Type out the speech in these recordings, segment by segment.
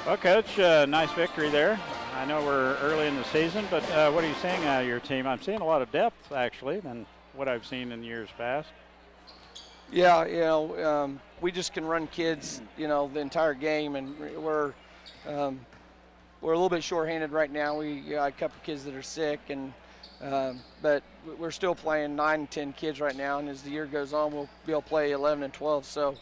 Well, Coach, nice victory there. I know we're early in the season, but what are you seeing out of your team? I'm seeing a lot of depth, actually, than what I've seen in years past. Yeah, we just can run kids, the entire game, and we're a little bit shorthanded right now. We got a couple kids that are sick, but we're still playing 9 and 10 kids right now, and as the year goes on, we'll be able to play 11 and 12. So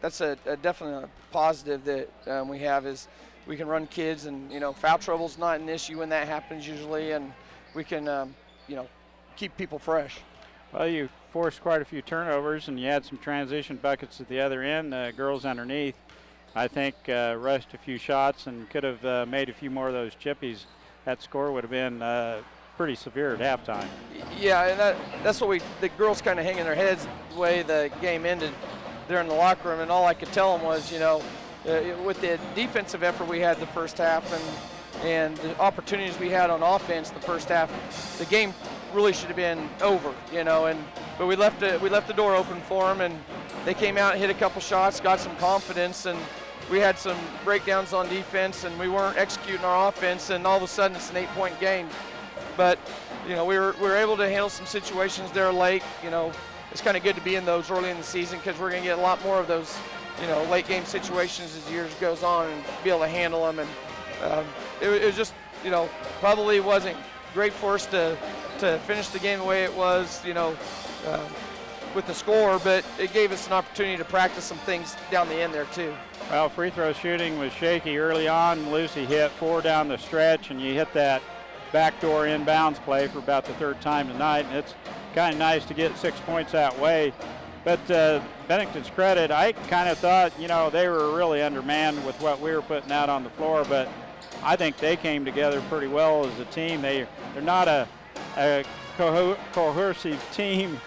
that's definitely a positive that we have is we can run kids, and foul trouble's not an issue when that happens usually, and we can keep people fresh. Well, you forced quite a few turnovers, and you had some transition buckets at the other end. Girls underneath, I think, rushed a few shots and could have made a few more of those chippies. That score would have been pretty severe at halftime. Yeah, and that's what the girls kind of hanging their heads the way the game ended there in the locker room, and all I could tell them was, with the defensive effort we had the first half and the opportunities we had on offense the first half, the game really should have been over, but we left the door open for them, and they came out and hit a couple shots, got some confidence, and we had some breakdowns on defense, and we weren't executing our offense, and all of a sudden it's an 8-point game. But we were able to handle some situations there late. It's kind of good to be in those early in the season because we're going to get a lot more of those late game situations as the years goes on and be able to handle them. And it was just probably wasn't great for us to finish the game the way it was with the score, but it gave us an opportunity to practice some things down the end there too. Well, free throw shooting was shaky early on. Lucy hit 4 down the stretch, and you hit that backdoor inbounds play for about the 3rd time tonight, and it's kind of nice to get 6 points that way. But Bennington's credit, I kind of thought, they were really undermanned with what we were putting out on the floor, but I think they came together pretty well as a team. They're not a coercive team.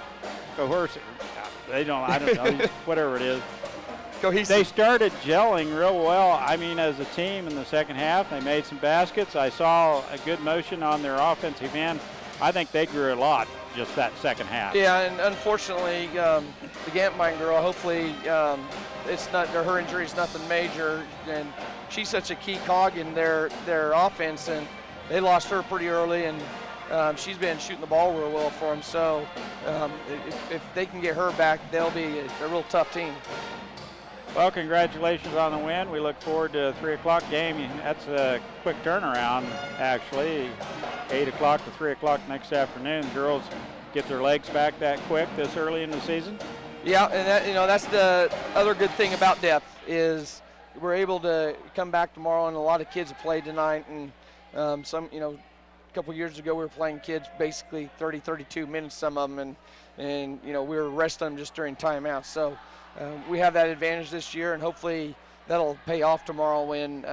Coercive. I don't know, whatever it is. Cohesive. They started gelling real well. I mean, as a team in the second half, they made some baskets. I saw a good motion on their offensive end. I think they grew a lot just that second half. Yeah, and unfortunately, the Gantmine girl, hopefully her injury is nothing major, and she's such a key cog in their offense, and they lost her pretty early, and she's been shooting the ball real well for them. So if they can get her back, they'll be a real tough team. Well, congratulations on the win. We look forward to a 3 o'clock game. That's a quick turnaround, actually. 8 o'clock to 3 o'clock next afternoon. The girls get their legs back that quick this early in the season. Yeah, and that's the other good thing about depth is we're able to come back tomorrow, and a lot of kids have played tonight. And a couple years ago we were playing kids basically 30, 32 minutes, some of them, and we were resting them just during timeouts. So we have that advantage this year, and hopefully that'll pay off tomorrow when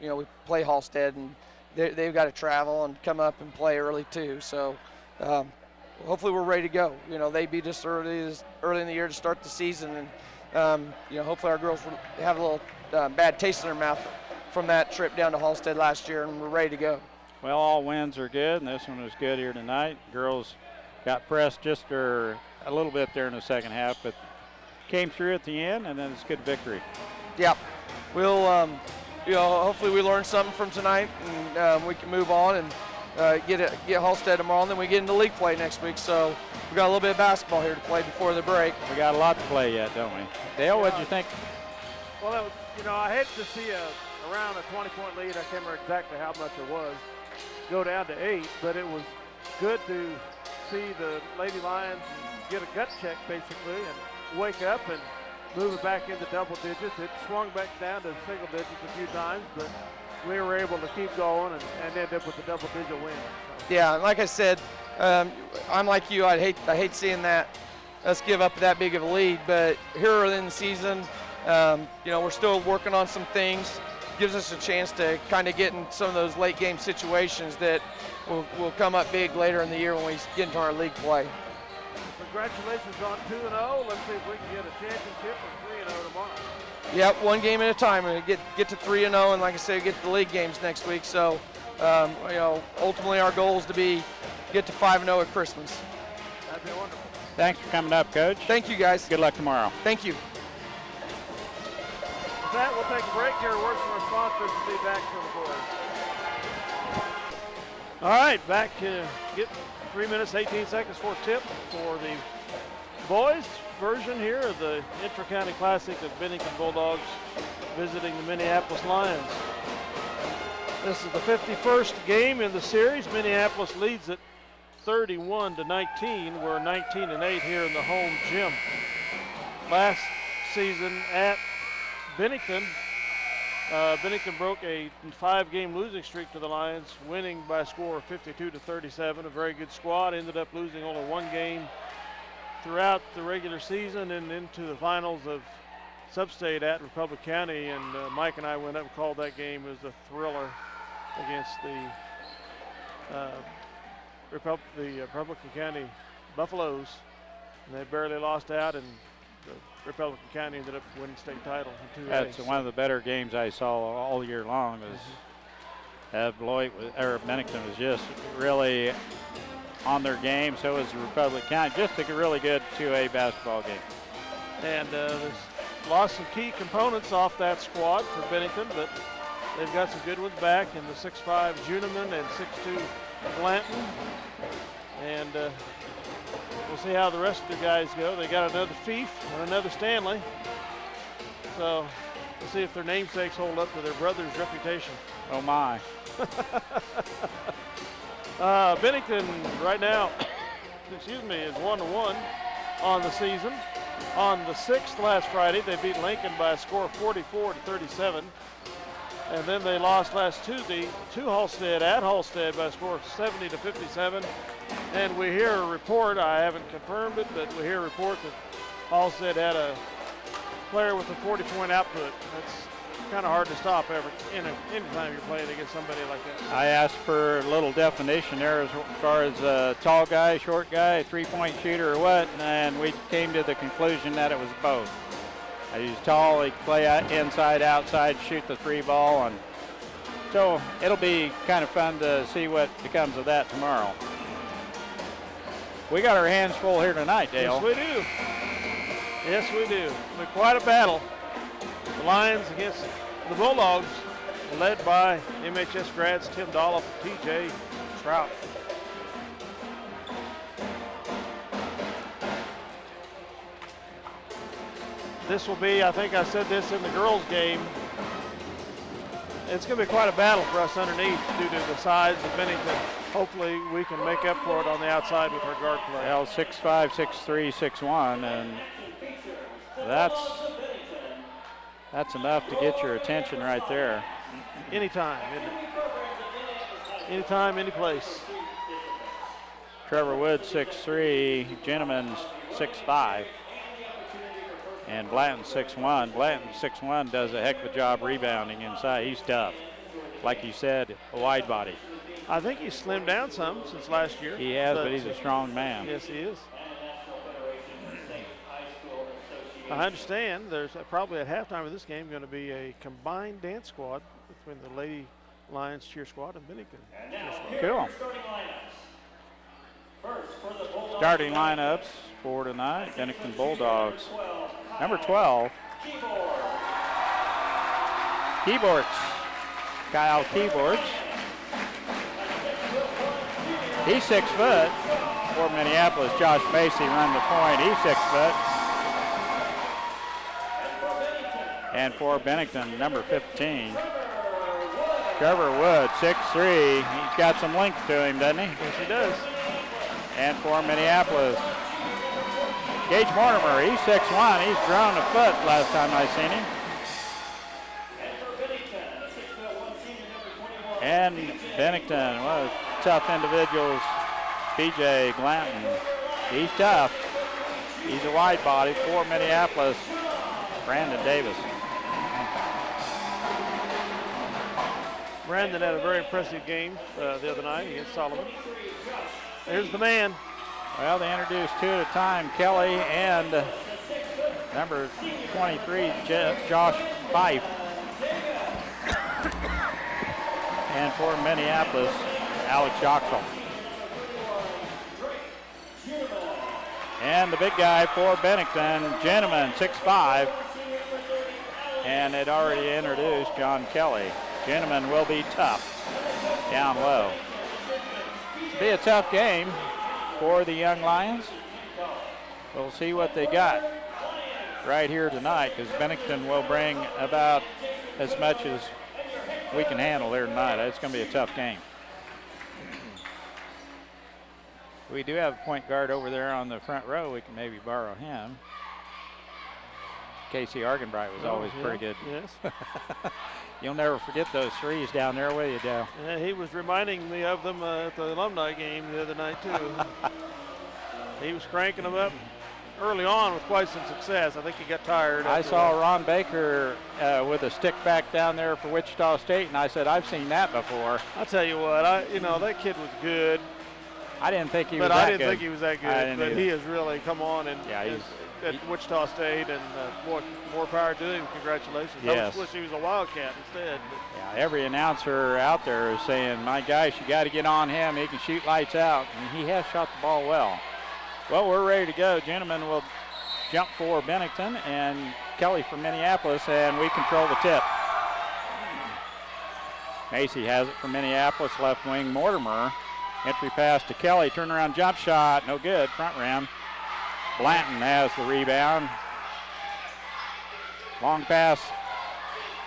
we play Halstead, and they've got to travel and come up and play early too. So hopefully we're ready to go. They beat us early in the year to start the season, and hopefully our girls will have a little bad taste in their mouth from that trip down to Halstead last year, and we're ready to go. Well, all wins are good, and this one was good here tonight. Girls got pressed just a little bit there in the second half, but came through at the end, and then it's a good victory. Yeah, we'll hopefully we learn something from tonight, and we can move on and get Halstead tomorrow, and then we get into league play next week. So we got a little bit of basketball here to play before the break. We got a lot to play yet, don't we? Dale, what'd you think? Well, that was, I hate to see around a 20-point lead. I can't remember exactly how much it was, go down to 8, but it was good to see the Lady Lions get a gut check basically and wake up and move it back into double digits. It swung back down to single digits a few times, but we were able to keep going and end up with a double-digit win. So. Yeah, like I said, I'm like you. I hate seeing us give up that big of a lead, but here early in the season, we're still working on some things. Gives us a chance to kind of get in some of those late game situations that will come up big later in the year when we get into our league play. Congratulations on 2-0. Let's see if we can get a championship or 3-0 tomorrow. Yep, one game at a time. We get to 3-0, and like I said, get to the league games next week. So, ultimately our goal is to get to 5-0 at Christmas. That'd be wonderful. Thanks for coming up, Coach. Thank you, guys. Good luck tomorrow. Thank you. that, we'll take a break here. Words from our sponsors and be back for the boys. All right, back to get 3 minutes, 18 seconds for tip for the boys version here of the Intra-County Classic of Bennington Bulldogs visiting the Minneapolis Lions. This is the 51st game in the series. Minneapolis leads it 31-19. We're 19-8 here in the home gym. Last season at Bennington, Bennington broke a 5-game losing streak to the Lions, winning by a score of 52-37. A very good squad. Ended up losing only 1 game throughout the regular season and into the finals of Sub-State at Republic County. And Mike and I went up and called that game as a thriller against the Republican County Buffaloes. And they barely lost out, and the Republican County ended up winning state title in 2A. That's one of the better games I saw all year long. Was Bennington was just really on their game. So was Republic County. Just a really good 2A basketball game. And there's lost some key components off that squad for Bennington, but they've got some good ones back in the 6'5" Juniman and 6'2" Blanton. And we'll see how the rest of the guys go. They got another Fief and another Stanley. So we'll see if their namesakes hold up to their brother's reputation. Oh my. Bennington right now, is 1-1 on the season. On the 6th last Friday, they beat Lincoln by a score of 44-37. And then they lost last Tuesday to Halstead at Halstead by a score of 70-57. And we hear a report, I haven't confirmed it, but we hear a report that Halstead had a player with a 40-point output. That's kind of hard to stop anytime you're playing against somebody like that. I asked for a little definition there as far as tall guy, short guy, 3-point shooter or what, and we came to the conclusion that it was both. He's tall, he can play inside, outside, shoot the 3 ball, and so it'll be kind of fun to see what becomes of that tomorrow. We got our hands full here tonight, Dale. Yes, we do. Yes, we do. It'll be quite a battle. The Lions against the Bulldogs, led by MHS grads Tim Dolph and TJ Trout. This will be, I think I said this in the girls' game, it's going to be quite a battle for us underneath due to the size of Bennington. Hopefully we can make up for it on the outside with our guard play. Well, 6'5", 6'3", 6'1", and that's enough to get your attention right there. Anytime, isn't it? Anytime, any place. Trevor Wood, 6'3", Gentleman's 6'5", and Blanton, 6'1". Blanton, 6'1", does a heck of a job rebounding inside. He's tough. Like you said, a wide body. I think he's slimmed down some since last year. He has, but he's a strong man. Yes, he is. I understand there's probably at halftime of this game going to be a combined dance squad between the Lady Lions cheer squad and Bennington. Cool. Starting lineups for tonight, Bennington Bulldogs. Number 12, Keyboards, Kyle Keyboards. He's 6 foot. For Minneapolis, Josh Macy run the point. He's 6 foot. And for Bennington, number 15, Trevor Wood, 6'3". He's got some length to him, doesn't he? Yes, he does. And for Minneapolis, Gage Mortimer, he's 6'1". He's grown a foot last time I seen him. And Bennington, one of the tough individuals, BJ Glanton. He's tough. He's a wide body for Minneapolis, Brandon Davis. Brandon had a very impressive game the other night against Solomon. There's the man. Well, they introduced 2 at a time, Kelly and number 23, Josh Fife. And for Minneapolis, Alex Joxel. And the big guy for Bennington, Gentleman, 6'5". and it already introduced John Kelly. Gentlemen will be tough down low. It'll be a tough game for the Young Lions. We'll see what they got right here tonight, because Bennington will bring about as much as we can handle there tonight. It's going to be a tough game. We do have a point guard over there on the front row. We can maybe borrow him. Casey Argenbright was always pretty good. Yes. You'll never forget those threes down there, will you, Dale? Yeah, he was reminding me of them at the alumni game the other night, too. He was cranking them up early on with quite some success. I think he got tired. I saw Ron Baker with a stick back down there for Wichita State, and I said, I've seen that before. I'll tell you what, that kid was good. I didn't think he was that good. But I didn't think he was that good. But he has really come on and at Wichita State, and more power to him. Congratulations. Yes. I just wish he was a Wildcat instead. Yeah, every announcer out there is saying, my gosh, you got to get on him. He can shoot lights out, and he has shot the ball well. Well, we're ready to go. Gentlemen will jump for Bennington, and Kelly for Minneapolis, and we control the tip. Macy has it for Minneapolis, left wing Mortimer. Entry pass to Kelly, turnaround jump shot, no good, front rim. Blanton has the rebound. Long pass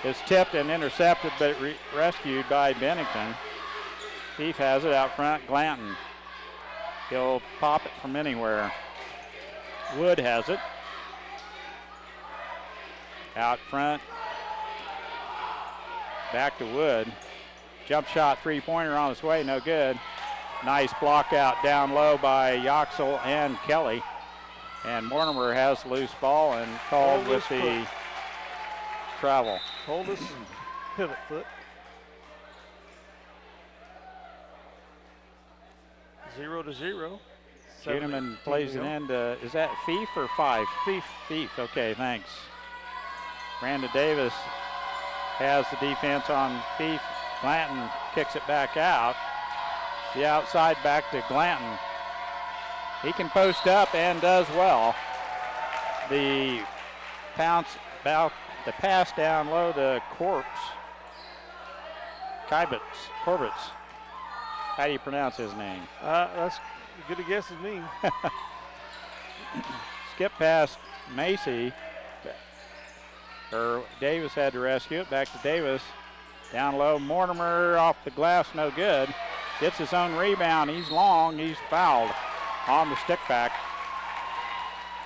is tipped and intercepted, but rescued by Bennington. Thief has it out front, Glanton. He'll pop it from anywhere. Wood has it. Out front. Back to Wood. Jump shot, three-pointer on its way, no good. Nice block out down low by Yoxel and Kelly. And Mortimer has loose ball and called with the travel. Hold this pivot foot. 0-0. Gentleman plays it in to, is that Thief or Five? Thief, okay, thanks. Brandon Davis has the defense on Thief. Glanton kicks it back out. The outside back to Glanton. He can post up and does well. The pass down low to Corbett. How do you pronounce his name? That's as good a guess as me. Skip past Macy. Davis had to rescue it. Back to Davis. Down low, Mortimer off the glass, no good. Gets his own rebound. He's long. He's fouled on the stick back.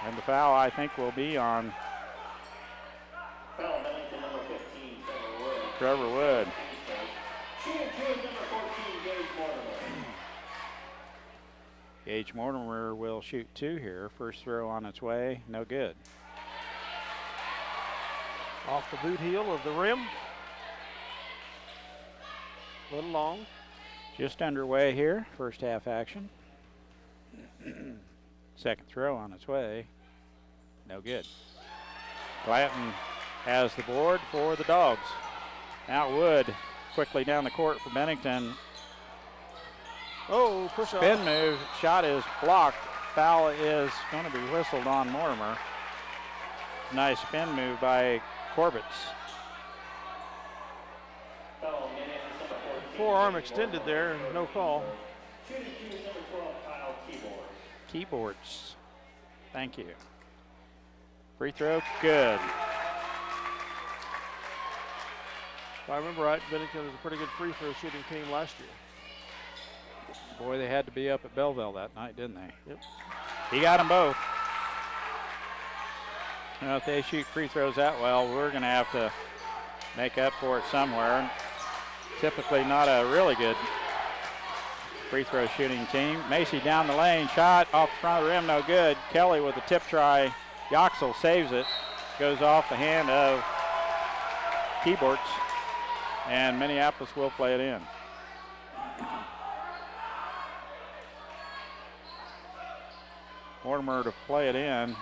And the foul, I think, will be on Trevor Wood. Gage Mortimer will shoot two here. First throw on its way, no good. Off the boot heel of the rim. A little long. Just underway here, first half action. Second throw on its way, no good. Glanton has the board for the Dogs. Now Wood quickly down the court for Bennington. Oh, push Spin off. move, shot is blocked. Foul is going to be whistled on Mortimer. Nice spin move by Corbett. Forearm extended there, no call. Keyboards. Thank you. Free throw, good. If I remember right, Bennington was a pretty good free throw shooting team last year. Boy, they had to be up at Belleville that night, didn't they? Yep. He got them both. Well, if they shoot free throws that well, we're going to have to make up for it somewhere. Typically not a really good free throw shooting team. Macy down the lane, shot off the front of the rim, no good. Kelly with a tip try. Yoxel saves it. Goes off the hand of Keyboards. And Minneapolis will play it in. Mortimer to play it in.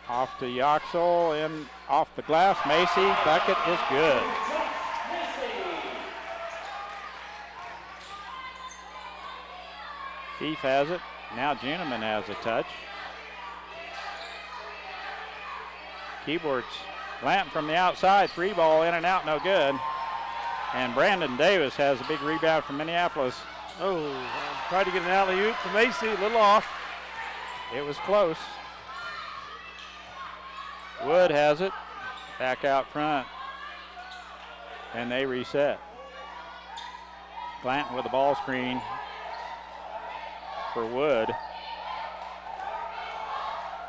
Off to Yoxel, in off the glass. Macy, bucket is good. Thief has it. Now Gentleman has a touch. Keyboards Glanton from the outside, 3 ball in and out, no good. And Brandon Davis has a big rebound from Minneapolis. Oh, tried to get an alley-oop to Macy, a little off. It was close. Wood has it, back out front. And they reset. Glanton with the ball screen for Wood.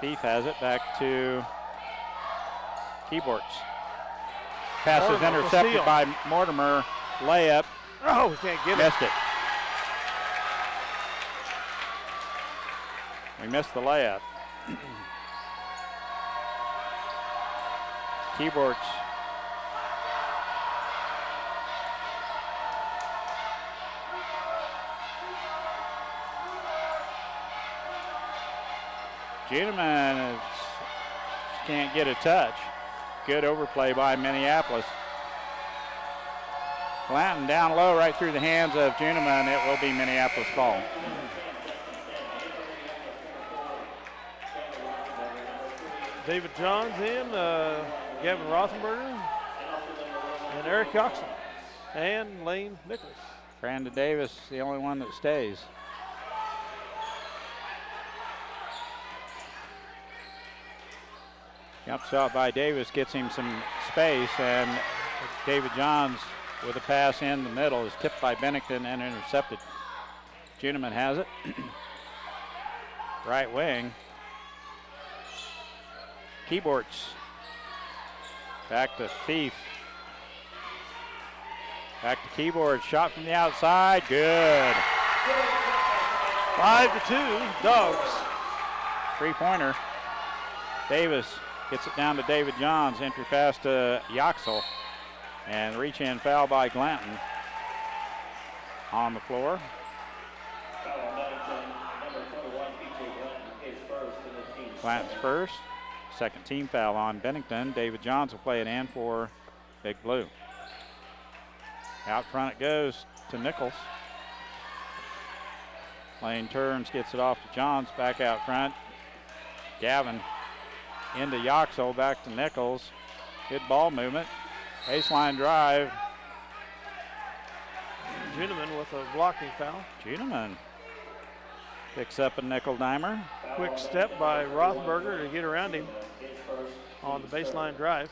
Thief has it back to Keyboards. Pass is Mortimer, intercepted steal. by Mortimer. Layup. Oh, we can't get it. Missed it. We missed the layup. Keyboards. Juneman can't get a touch. Good overplay by Minneapolis. Glanton down low right through the hands of Juneman. It will be Minneapolis ball. David Johns in, Gavin Rothenberger, and Eric Coxon, and Lane Nichols. Brandon Davis, the only one that stays. Jump shot by Davis gets him some space, and David Johns with a pass in the middle is tipped by Bennington and intercepted. Juneman has it. Right wing. Keyboards. Back to Thief. Back to Keyboards. Shot from the outside. Good. 5-2, Dogs. 3-pointer. Davis gets it down to David Johns. Entry pass to Yoxel. And reach-in foul by Glanton on the floor. Glanton's first. Second team foul on Bennington. David Johns will play it in for Big Blue. Out front it goes to Nichols. Lane turns, gets it off to Johns, back out front. Gavin into Yoxel, back to Nichols. Good ball movement. Baseline drive. Juneman with a blocking foul. Juneman picks up a nickel dimer. Quick step by Rothberger to get around him on the baseline drive.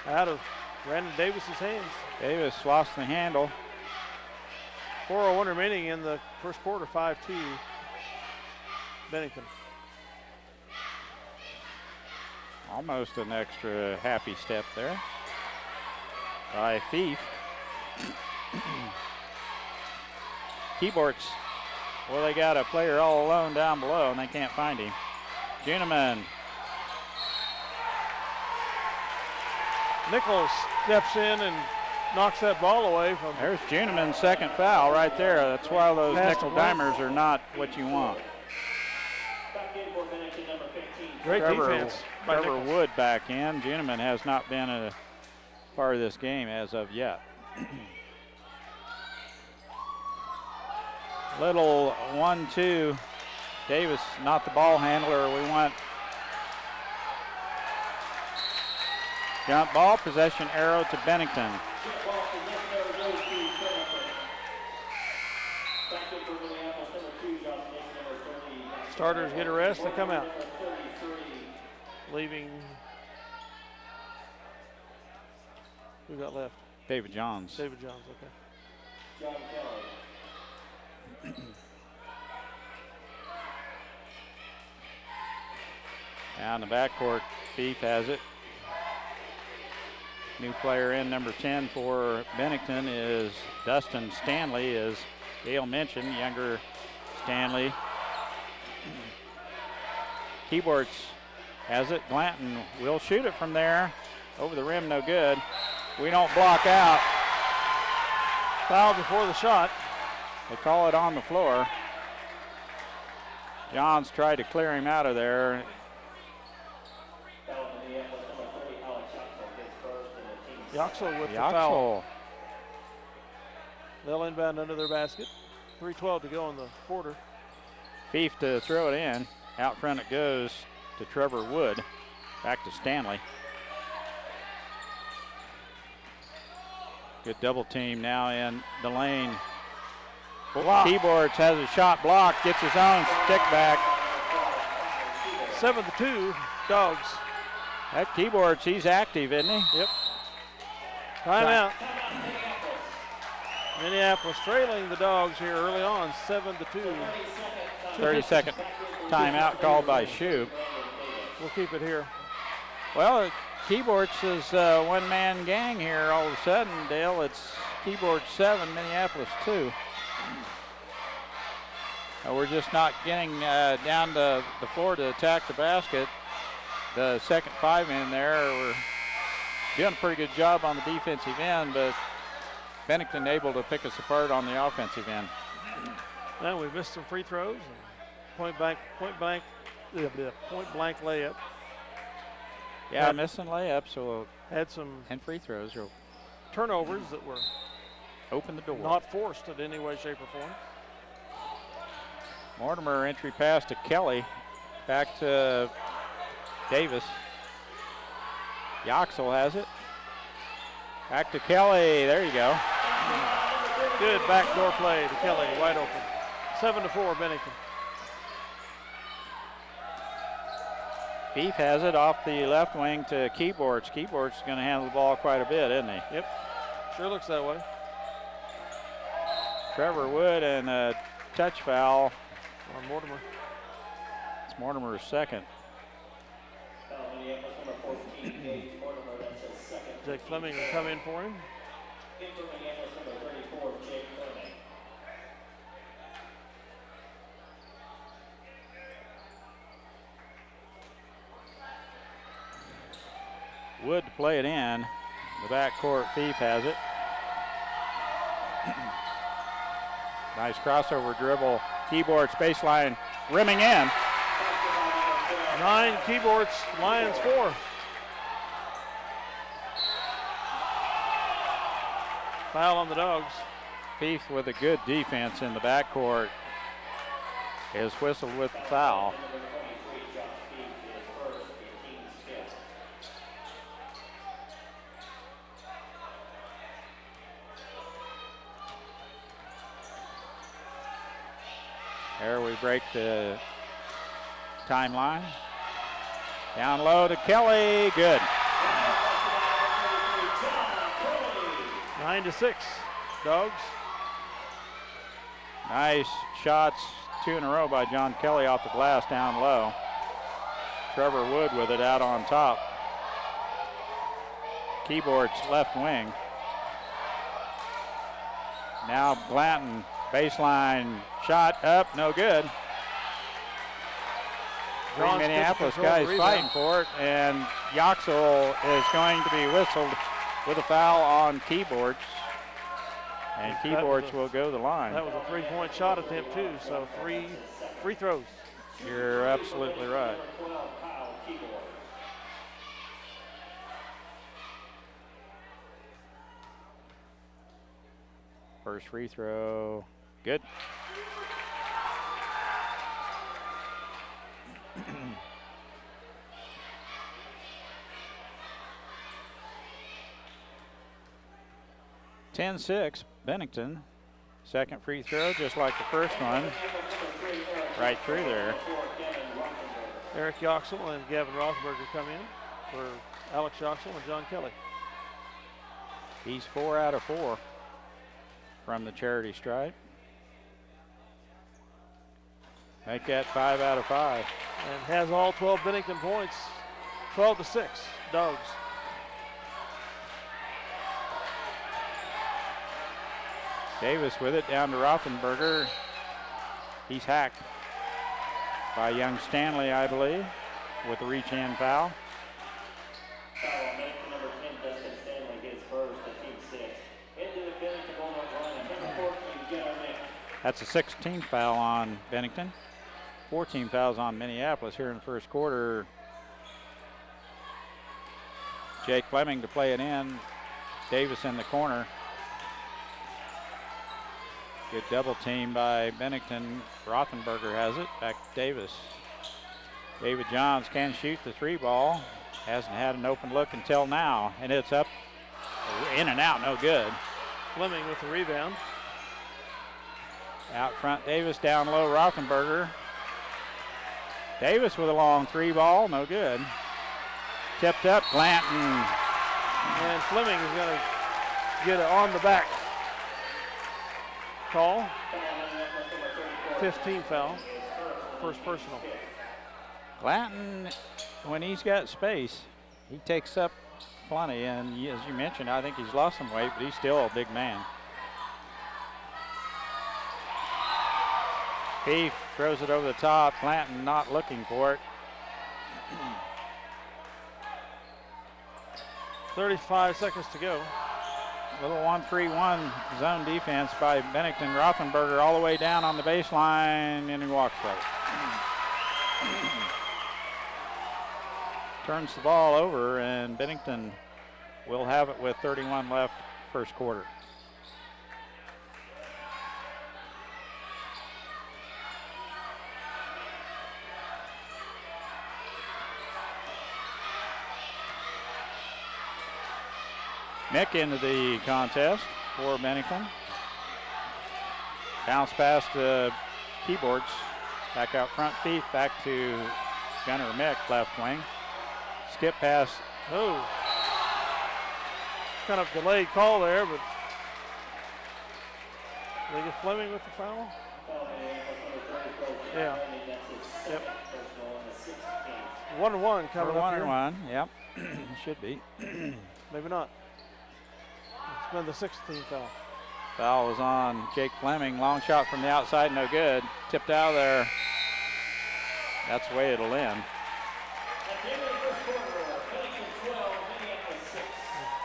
Out of Brandon Davis's hands. Davis lost the handle. 4:01 remaining in the first quarter, 5-2 Bennington. Almost an extra happy step there by Thief. Keyboards. Well, they got a player all alone down below, and they can't find him. Juneman. Nichols steps in and knocks that ball away from. There's Juneman's second foul right there. That's why those Pass nickel to Glenn. dimers are not what you want. Great defense by Trevor Nichols. Wood back in. Juneman has not been a part of this game as of yet. Little 1-2. Davis not the ball handler. We want jump ball, possession arrow to Bennington. Starters get a rest, they come out. Leaving. Who got left? David Johns. David Johns, okay. Down the backcourt, Thief has it. New player in, number 10 for Bennington is Dustin Stanley, as Gail mentioned, younger Stanley. Keyboards has it. Glanton will shoot it from there. Over the rim, no good. We don't block out. Foul before the shot. They call it on the floor. Johns tried to clear him out of there. Yoxel with the foul. Yoxel. They'll inbound under their basket. 3:12 to go in the quarter. Fief to throw it in. Out front it goes to Trevor Wood. Back to Stanley. Good double team now in the lane. Keyboards has a shot blocked, gets his own stick back. 7-2, Dogs. That Keyboards, he's active, isn't he? Yep. Timeout. Minneapolis trailing the Dogs here early on, 7-2. 30-second timeout called by Shube. We'll keep it here. Well, Keyboards is a one-man gang here all of a sudden, Dale. It's Keyboards 7, Minneapolis 2. We're just not getting down to the floor to attack the basket. The second 5 in there, we're doing a pretty good job on the defensive end, but Bennington able to pick us apart on the offensive end. Now we've missed some free throws. Point blank layup. Yeah, missing layups will had some and free throws will turnovers that were open the door. Not forced in any way, shape, or form. Mortimer entry pass to Kelly. Back to Davis. Yoxel has it. Back to Kelly. There you go. Good backdoor play to Kelly, wide open. 7-4, Bennington. Beef has it off the left wing to Keyboards. Keyboards is going to handle the ball quite a bit, isn't he? Yep, sure looks that way. Trevor Wood and a touch foul on Mortimer. It's Mortimer's second. Jake Fleming will come in for him. Wood to play it in. The backcourt, Fief has it. Nice crossover dribble. Keyboards baseline, rimming in. 9 Keyboards, Lions 4. Foul on the Dogs. Fief with a good defense in the backcourt is whistled with the foul. There we break the timeline. Down low to Kelly, good. 9-6, Dogs. Nice shots, 2 in a row by John Kelly off the glass down low. Trevor Wood with it out on top. Keyboards left wing. Now Blanton, baseline shot up, no good. Three Minneapolis guys fighting for it, and Yoxel is going to be whistled with a foul on Keyboards. And Keyboards will go to the line. That was a 3-point shot attempt too, so 3 free throws. You're absolutely right. First free throw, good. (10-6) Bennington. Second free throw, just like the first one. Right through there. Eric Yoxel and Gavin Rothberger come in for Alex Yoxel and John Kelly. He's 4 out of 4 from the charity stripe. Make that 5 out of 5. And has all 12 Bennington points. 12-6, Dogs. Davis with it down to Rothenberger. He's hacked by young Stanley, I believe, with a reach-in foul. That's a 16th foul on Bennington. 14 fouls on Minneapolis here in the first quarter. Jake Fleming to play it in. Davis in the corner. Good double team by Bennington. Rothenberger has it. Back to Davis. David Johns can shoot the 3 ball. Hasn't had an open look until now. And it's up, in and out, no good. Fleming with the rebound. Out front, Davis, down low, Rothenberger. Davis with a long 3 ball, no good. Tipped up, Glanton. And Fleming is going to get it on the back call. 15 foul, first personal. Glanton, when he's got space, he takes up plenty, and as you mentioned, I think he's lost some weight, but he's still a big man. He throws it over the top. Glanton not looking for it. 35 seconds to go. Little 1-3-1 zone defense by Bennington. Rothenberger all the way down on the baseline, and he walks right. Turns the ball over, and Bennington will have it with 31 left, first quarter. Mick into the contest for Bennington. Bounce pass to Keyboards. Back out front, Thief back to Gunnar Mick, left wing. Skip pass. Oh. Kind of delayed call there, but they get Fleming with the foul? Yeah. Yep. 1-1 coming up here. 1-1, yep. Should be. Maybe not. It's been the 16th foul. Foul was on Jake Fleming. Long shot from the outside, no good. Tipped out of there. That's the way it'll end.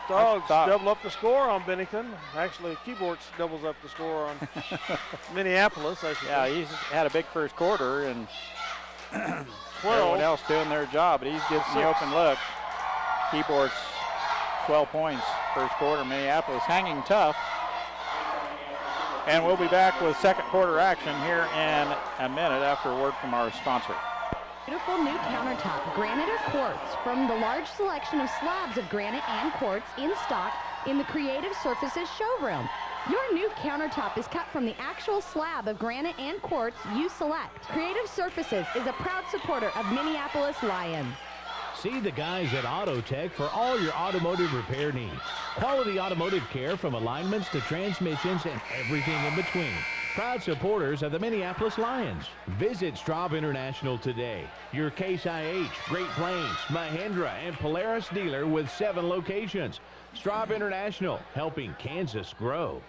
Dogs double up the score on Bennington. Actually, Keyboards doubles up the score on Minneapolis, I should say. He's had a big first quarter, and 12. everyone else doing their job, but he's getting the open look. Keyboards 12 points first quarter. Minneapolis hanging tough. And we'll be back with second quarter action here in a minute after a word from our sponsor. Beautiful new countertop, granite or quartz, from the large selection of slabs of granite and quartz in stock in the Creative Surfaces showroom. Your new countertop is cut from the actual slab of granite and quartz you select. Creative Surfaces is a proud supporter of Minneapolis Lions. See the guys at AutoTech for all your automotive repair needs. Quality automotive care from alignments to transmissions and everything in between. Proud supporters of the Minneapolis Lions. Visit Straub International today. Your Case IH, Great Plains, Mahindra, and Polaris dealer with 7 locations. Straub International, helping Kansas grow.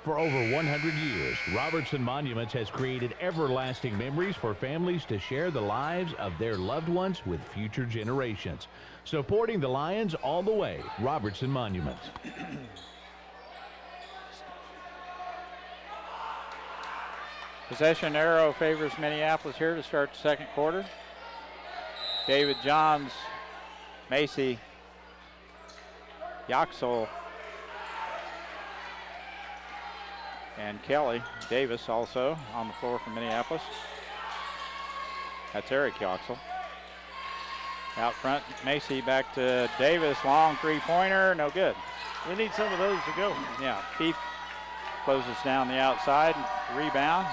For over 100 years, Robertson Monuments has created everlasting memories for families to share the lives of their loved ones with future generations. Supporting the Lions all the way, Robertson Monuments. Possession arrow favors Minneapolis here to start the second quarter. David Johns, Macy, Yaxel, and Kelly. Davis also on the floor for Minneapolis. That's Eric Yaxel. Out front, Macy back to Davis. Long three-pointer, no good. We need some of those to go. Yeah, Keith closes down the outside. Rebound.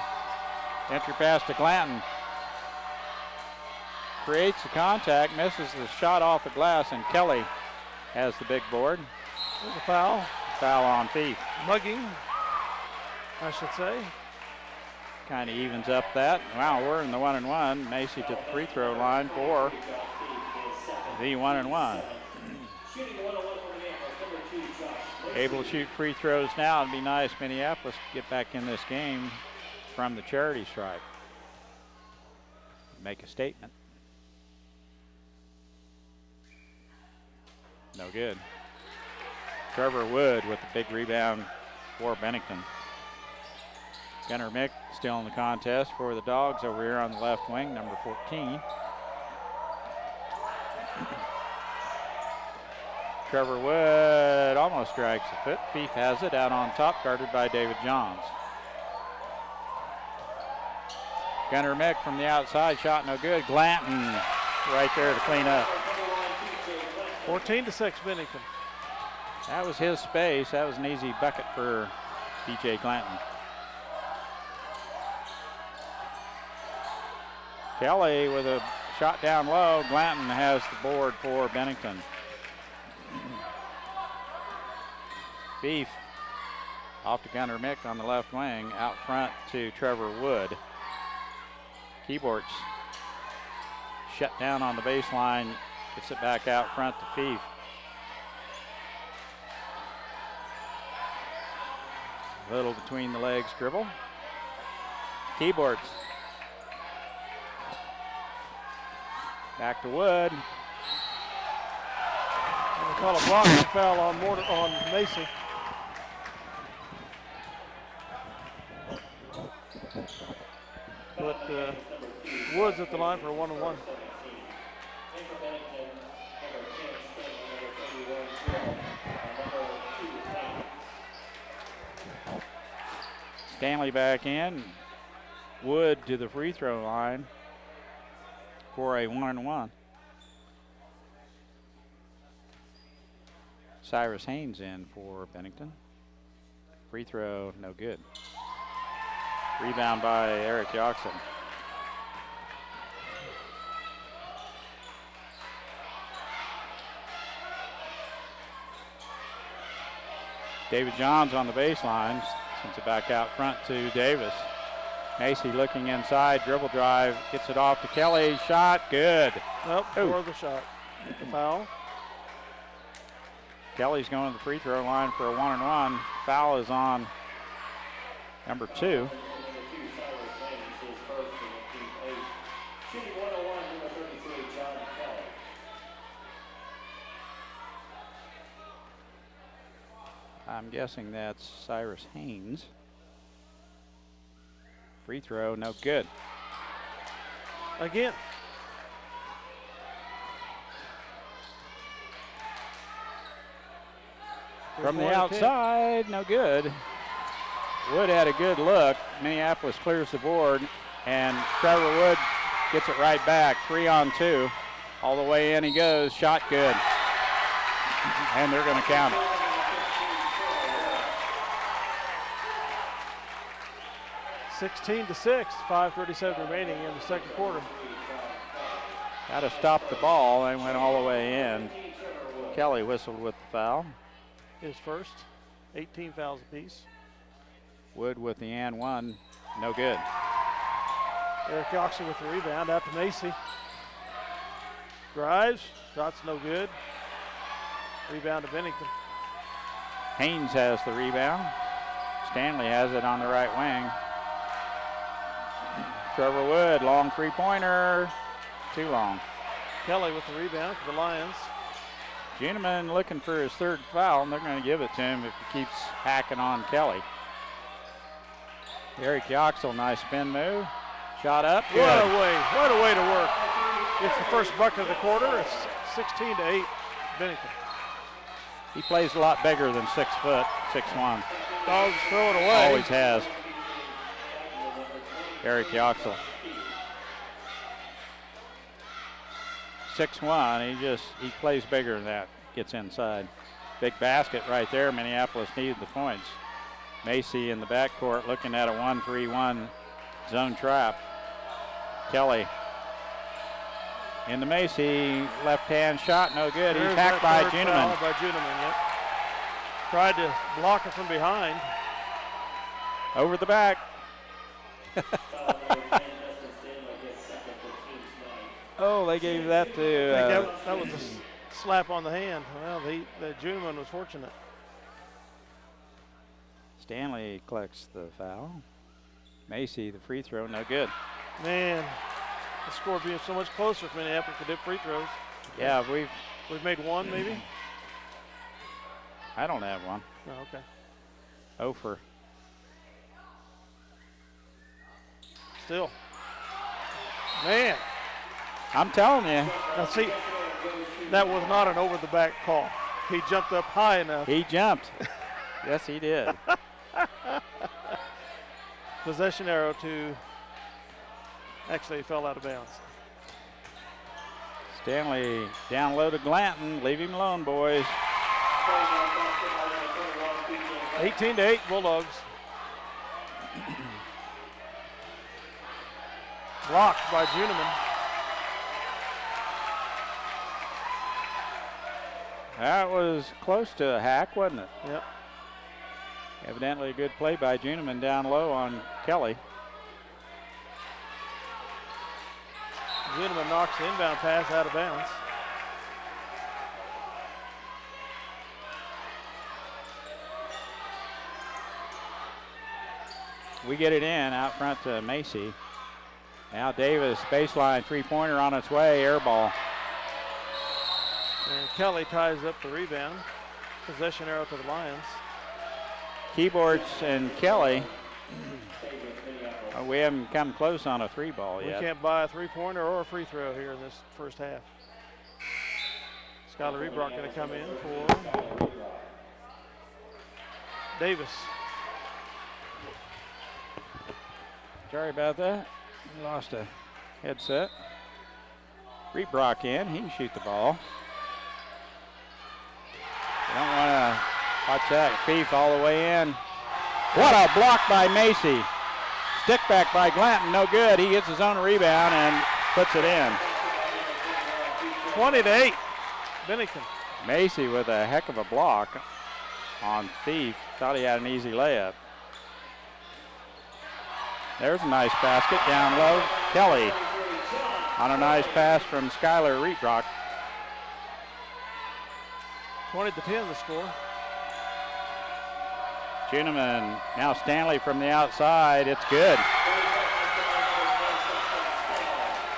Entry pass to Glanton. Creates the contact, misses the shot off the glass, and Kelly has the big board. There's a foul. Foul on Thief. Mugging, I should say. Kind of evens up that. Wow, we're in the 1-1. Macy to the free throw line for the 1-1. Able to shoot free throws now. It'd be nice, Minneapolis, to get back in this game from the charity stripe. Make a statement. No good. Trevor Wood with the big rebound for Bennington. Gunnar Mick still in the contest for the Dogs over here on the left wing, number 14. Trevor Wood almost drags the foot. Thief has it out on top, guarded by David Johns. Gunnar Mick from the outside, shot no good. Glanton right there to clean up. 14-6 Bennington. That was his space. That was an easy bucket for DJ Glanton. Kelly with a shot down low. Glanton has the board for Bennington. Beef off to Gunnar Mick on the left wing. Out front to Trevor Wood. Keyboards shut down on the baseline. Gets it back out front to Beef. Little between the legs dribble. Keyboards. Back to Wood. And they call a blocking foul on Macy. But Woods at the line for a 1-on-1. Stanley back in. Wood to the free throw line for a 1-on-1. Cyrus Haynes in for Bennington. Free throw, no good. Rebound by Eric Yoxon. David Johns on the baseline. Sends it back out front to Davis. Macy looking inside, dribble drive, gets it off to Kelly. Shot, good. Nope, for the shot. The foul. Kelly's going to the free throw line for a 1-on-1. Foul is on number 2. I'm guessing that's Cyrus Haynes. Free throw, no good. Again. From the outside, no good. Wood had a good look. Minneapolis clears the board, and Trevor Wood gets it right back. 3-on-2. All the way in he goes. Shot good. And they're going to count it. (16-6), 5:37 remaining in the second quarter. Got to stop the ball. They went all the way in. Kelly whistled with the foul. His first, 18 fouls apiece. Wood with the and one, no good. Eric Yoxon with the rebound out to Macy. Drives, shot's no good. Rebound to Bennington. Haynes has the rebound. Stanley has it on the right wing. Trevor Wood, long three-pointer, too long. Kelly with the rebound for the Lions. Juneman looking for his third foul, and they're going to give it to him if he keeps hacking on Kelly. Eric Yoxel, nice spin move. Shot up, good. What a way to work. It's the first bucket of the quarter. It's 16-8, Bennington. He plays a lot bigger than 6 foot, 6'1". Dogs throw it away. Always has. Eric Yoxel. 6'1", he plays bigger than that, gets inside. Big basket right there. Minneapolis needed the points. Macy in the backcourt looking at a 1-3-1 zone trap. Kelly into Macy, left-hand shot, no good. He's hacked by Juneman. By Juneman, yep. Tried to block it from behind. Over the back. Oh, they gave that to... I think that was a slap on the hand. Well, the Juneman was fortunate. Stanley collects the foul. Macy, the free throw, no good. Man, the score being so much closer if Minneapolis could hit free throws. Yeah, we've made one, maybe? I don't have one. Oh, okay. 0 for. Still. Man. I'm telling you. Now see, that was not an over-the-back call. He jumped up high enough. He jumped. Yes, he did. Possession arrow to Actually, he fell out of bounds. Stanley down low to Glanton. Leave him alone, boys. 18-8 Bulldogs. Blocked by Juniman. That was close to a hack, wasn't it? Yep. Evidently a good play by Juniman down low on Kelly. Juniman knocks the inbound pass out of bounds. We get it in out front to Macy. Now Davis, baseline three-pointer on its way, air ball. And Kelly ties up the rebound. Possession arrow to the Lions. Keyboards and Kelly. We haven't come close on a three ball yet. We can't buy a three-pointer or a free throw here in this first half. Skylar Rebrock going to come in for Davis. Sorry about that. We lost a headset. Rebrock in. He can shoot the ball. You don't want to watch that. Thief all the way in. What a block by Macy. Stick back by Glanton. No good. He gets his own rebound and puts it in. 20-8. Bennington. Macy with a heck of a block on Thief. Thought he had an easy layup. There's a nice basket down low. Kelly on a nice pass from Skylar Rebrock. 20-10 the score. Juniman, now Stanley from the outside. It's good.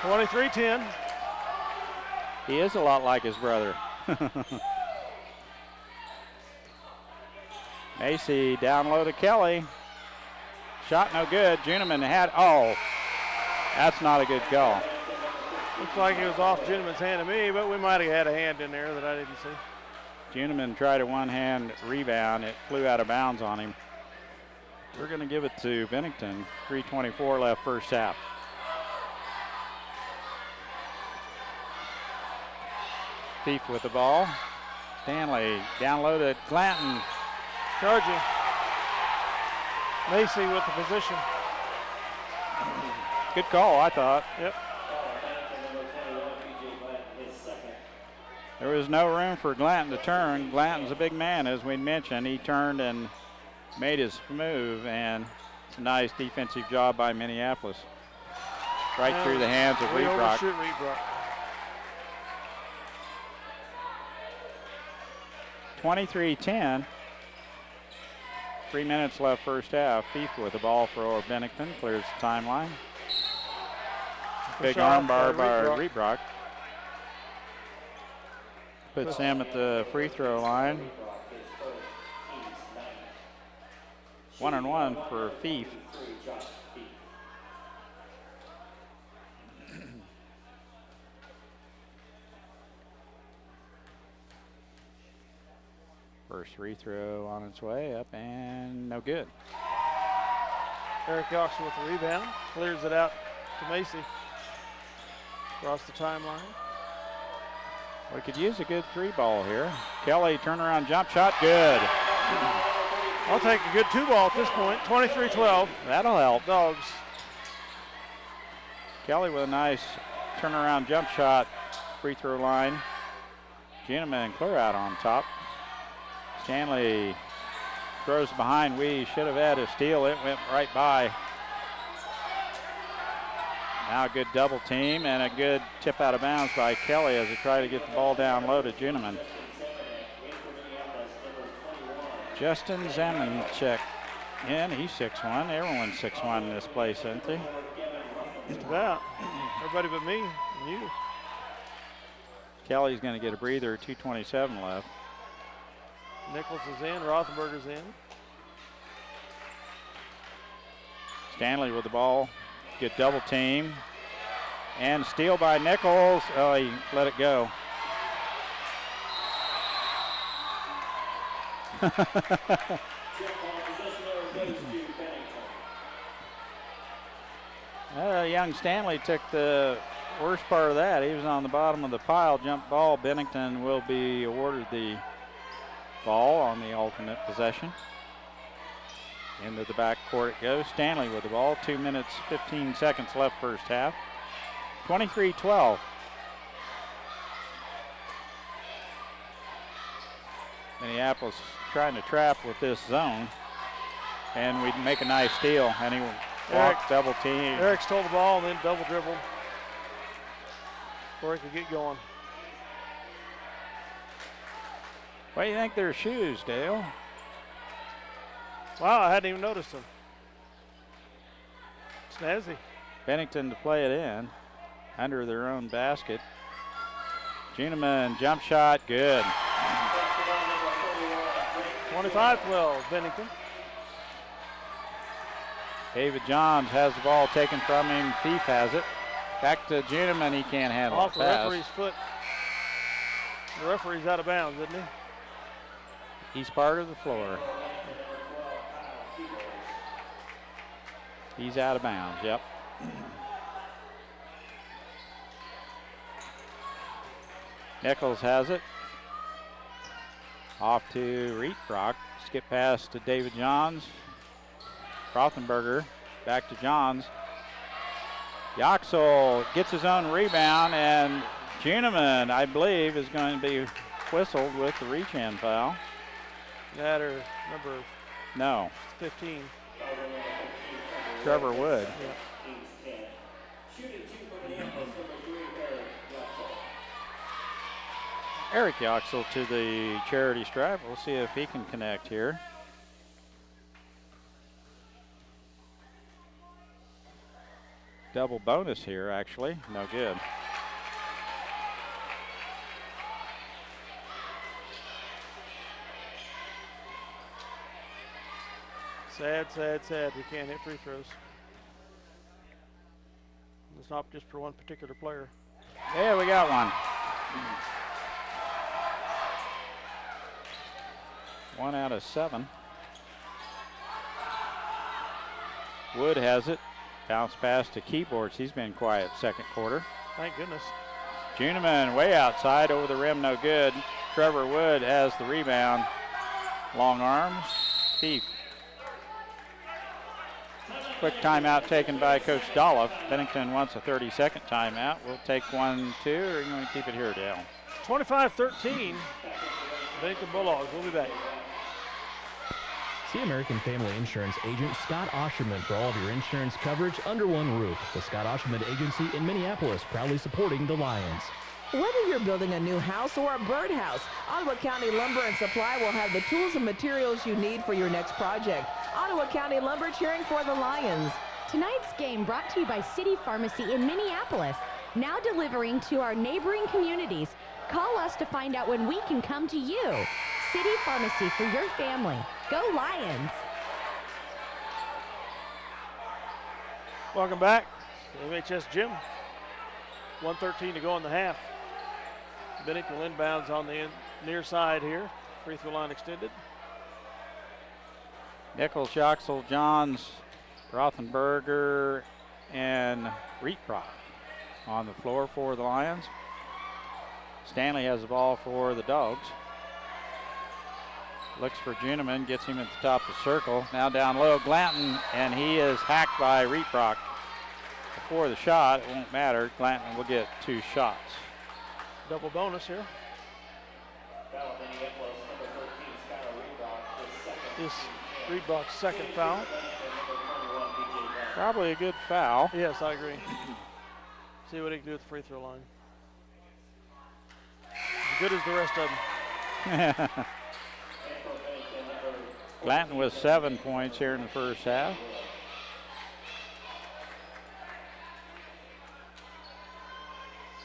23-10. He is a lot like his brother. Macy down low to Kelly. Shot no good. Juniman had, that's not a good call. Looks like it was off Juniman's hand to me, but we might have had a hand in there that I didn't see. Juniman tried a one-hand rebound. It flew out of bounds on him. We're going to give it to Bennington. 3:24 left first half. Thief with the ball. Stanley down low to Glanton. Charging. Macy with the position. Good call, I thought. Yep. There was no room for Glanton to turn. Glanton's a big man, as we mentioned. He turned and made his move, and it's a nice defensive job by Minneapolis. Right through the hands of We Rebrock. overshoot Rebrock. 23-10. 3 minutes left first half. FIFA with the ball for Bennington. Clears the timeline. Big arm bar by Rebrock. Puts him at the free throw line. 1-1 for Thief. First free throw on its way up and no good. Eric Yoxer with the rebound. Clears it out to Macy. Across the timeline. We could use a good three ball here. Kelly turnaround jump shot, good. I'll take a good two ball at this point. 23-12. That'll help. Dogs. Kelly with a nice turnaround jump shot, free throw line. Juniman clear out on top. Stanley throws behind. We should have had a steal. It went right by. Now a good double team and a good tip out of bounds by Kelly as he tried to get the ball down low to Juniman. Justin Zemanchek in. He's 6'1". Everyone's 6'1" in this place, isn't he? Just about. Everybody but me and you. Kelly's going to get a breather. 2:27 left. Nichols is in. Rothenberger's in. Stanley with the ball. Good double team. And steal by Nichols. Oh, he let it go. Young Stanley took the worst part of that. He was on the bottom of the pile, jump ball. Bennington will be awarded the ball on the alternate possession. Into the back court it goes. Stanley with the ball. 2 minutes, 15 seconds left first half. 23-12. Minneapolis trying to trap with this zone. And we make a nice steal. And he walked double team. Eric stole the ball and then double dribbled before he could get going. What do you think their shoes, Dale? Wow, I hadn't even noticed them. Snazzy. Bennington to play it in under their own basket. Juneman jump shot, good. 25-12, Bennington. David Johns has the ball taken from him. Thief has it. Back to Juneman, he can't handle Off the the pass. referee's foot. The referee's out of bounds, isn't he? He's part of the floor. He's out of bounds, yep. Nichols has it. Off to Rietrock. Skip pass to David Johns. Rothenberger back to Johns. Yoxel gets his own rebound, and Juneman, I believe, is going to be whistled with the reach-in foul. That or number No. 15. Trevor Wood. Yeah. Eric Yoxel to the charity stripe. We'll see if he can connect here. Double bonus here, actually. No good. Sad, sad, sad. We can't hit free throws. It's not just for one particular player. Yeah, we got one. 1 out of 7. Wood has it. Bounce pass to Keyboards. He's been quiet second quarter. Thank goodness. Juneman way outside, over the rim, no good. Trevor Wood has the rebound. Long arms. Thief. Quick timeout taken by Coach Dolph. Bennington wants a 30-second timeout. We'll take 1, 2, or are you going to keep it here, Dale? 25-13. Bennington Bulldogs. We'll be back. See American Family Insurance agent Scott Osherman for all of your insurance coverage under one roof. The Scott Osherman Agency in Minneapolis, proudly supporting the Lions. Whether you're building a new house or a birdhouse, Ottawa County Lumber and Supply will have the tools and materials you need for your next project. Ottawa County Lumber, cheering for the Lions. Tonight's game brought to you by City Pharmacy in Minneapolis, now delivering to our neighboring communities. Call us to find out when we can come to you. City Pharmacy for your family. Go Lions! Welcome back to MHS Gym. 1:13 to go in the half. Bennington inbounds on the near side here. Free throw line extended. Nichols, Yoxel, Johns, Rothenberger, and Rietrock on the floor for the Lions. Stanley has the ball for the Dogs. Looks for Juneman, gets him at the top of the circle. Now down low, Glanton, and he is hacked by Rietrock. Before the shot, it won't matter. Glanton will get 2 shots. Double bonus here. This Rietrock's second foul. Probably a good foul. Yes, I agree. See what he can do at the free throw line. As good as the rest of them. Glanton with 7 points here in the first half.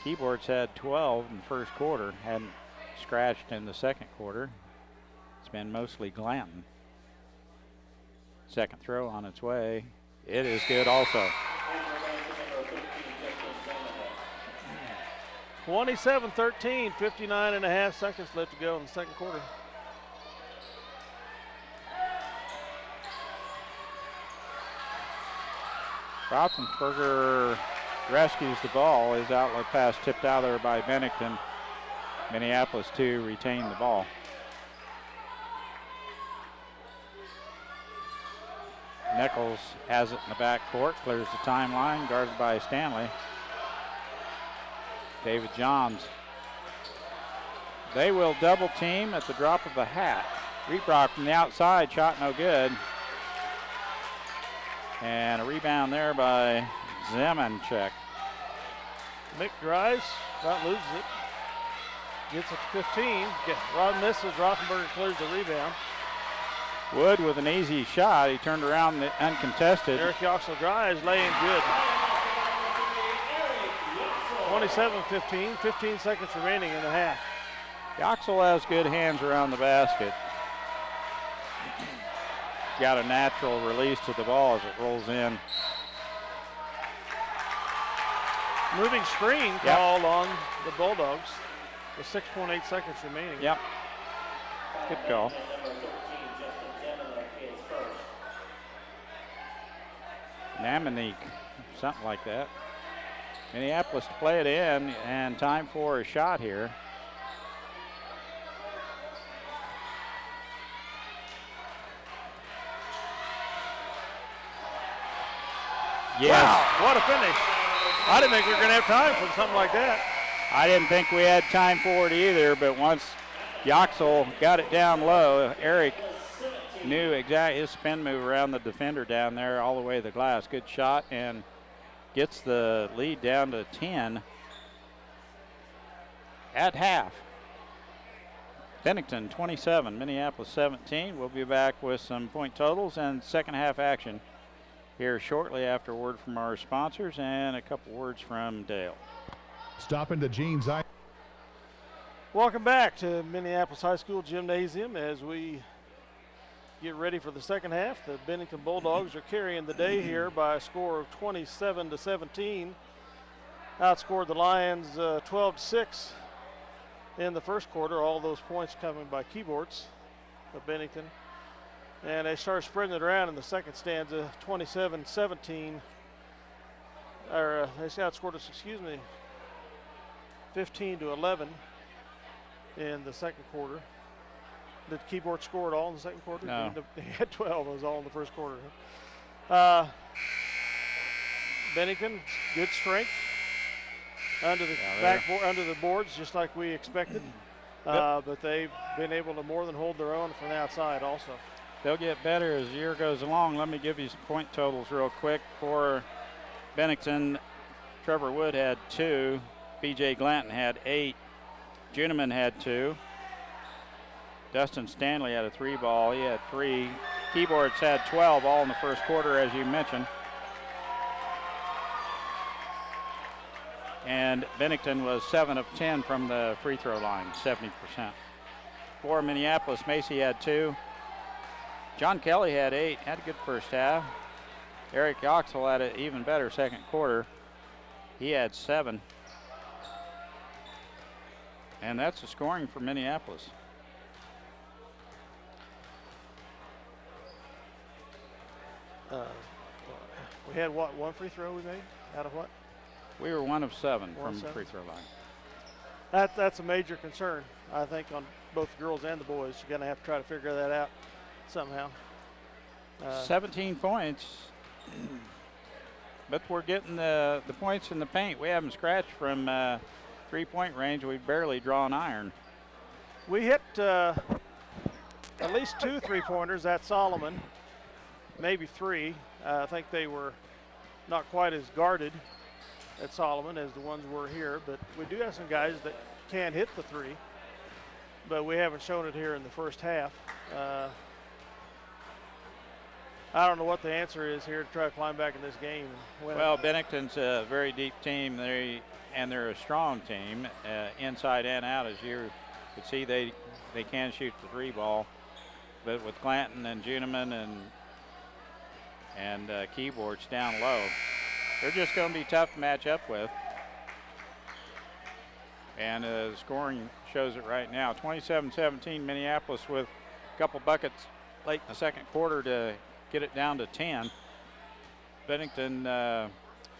Keyboards had 12 in the first quarter, hadn't scratched in the second quarter. It's been mostly Glanton. Second throw on its way. It is good also. 27-13, 59.5 seconds left to go in the second quarter. Roethlisberger rescues the ball. His outlet pass tipped out there by Bennington. Minneapolis 2 retained the ball. Nichols has it in the backcourt, clears the timeline, guarded by Stanley. David Johns. They will double team at the drop of a hat. Reebrock from the outside, shot no good. And a rebound there by Zemanchek. Mick drives, about loses it. Gets it to 15. Rod misses, Rothenberger clears the rebound. Wood with an easy shot. He turned around uncontested. Eric Yoxel drives, laying good. 27-15, 15 seconds remaining in the half. Yoxel has good hands around the basket. Got a natural release to the ball as it rolls in. Moving screen called on the Bulldogs with 6.8 seconds remaining. Yep. Good call. Namanik, something like that. Minneapolis to play it in, and time for a shot here. Yes. Wow, what a finish. I didn't think we were going to have time for something like that. I didn't think we had time for it either, but once Yoxel got it down low, Eric knew exactly his spin move around the defender down there all the way to the glass. Good shot, and gets the lead down to 10 at half. Bennington 27, Minneapolis 17. We'll be back with some point totals and second half action here shortly after a word from our sponsors and a couple words from Dale. Stop into Gene's eye. Welcome back to Minneapolis High School Gymnasium as we get ready for the second half. The Bennington Bulldogs are carrying the day here by a score of 27-17. Outscored the Lions 12-6 in the first quarter. All those points coming by keyboards of Bennington. And they start spreading it around in the second stanza, 27-17. Or they outscored us, 15-11 in the second quarter. Did keyboard score it all in the second quarter? No. They had 12. It was all in the first quarter. Bennington, good strength under the backboard, under the boards, just like we expected. But they've been able to more than hold their own from the outside also. They'll get better as the year goes along. Let me give you some point totals real quick. For Bennington, Trevor Wood had 2. B.J. Glanton had 8. Juneman had 2. Dustin Stanley had a 3 ball. He had 3. Keyboards had 12, all in the first quarter, as you mentioned. And Bennington was 7 of 10 from the free throw line, 70%. For Minneapolis, Macy had 2. John Kelly had 8, had a good first half. Eric Yoxel had an even better second quarter. He had 7. And that's the scoring for Minneapolis. We had what, 1 free throw we made out of what? We were 1 of 7 from the free throw line. That's a major concern, I think, on both the girls and the boys. You're going to have to try to figure that out somehow. 17 points, but we're getting the points in the paint. We haven't scratched from three-point range. We've barely drawn iron. We hit at least 2 3-pointers at Solomon, maybe 3. I think they were not quite as guarded at Solomon as the ones were here, but we do have some guys that can hit the 3, but we haven't shown it here in the first half. I don't know what the answer is here to try to climb back in this game. Well, Bennington's a very deep team, they're a strong team, inside and out. As you could see, they can shoot the 3 ball, but with Glanton and Juneman and Keyboards down low, they're just going to be tough to match up with. And the scoring shows it right now. 27-17, Minneapolis with a couple buckets late in the second quarter to get it down to 10. Bennington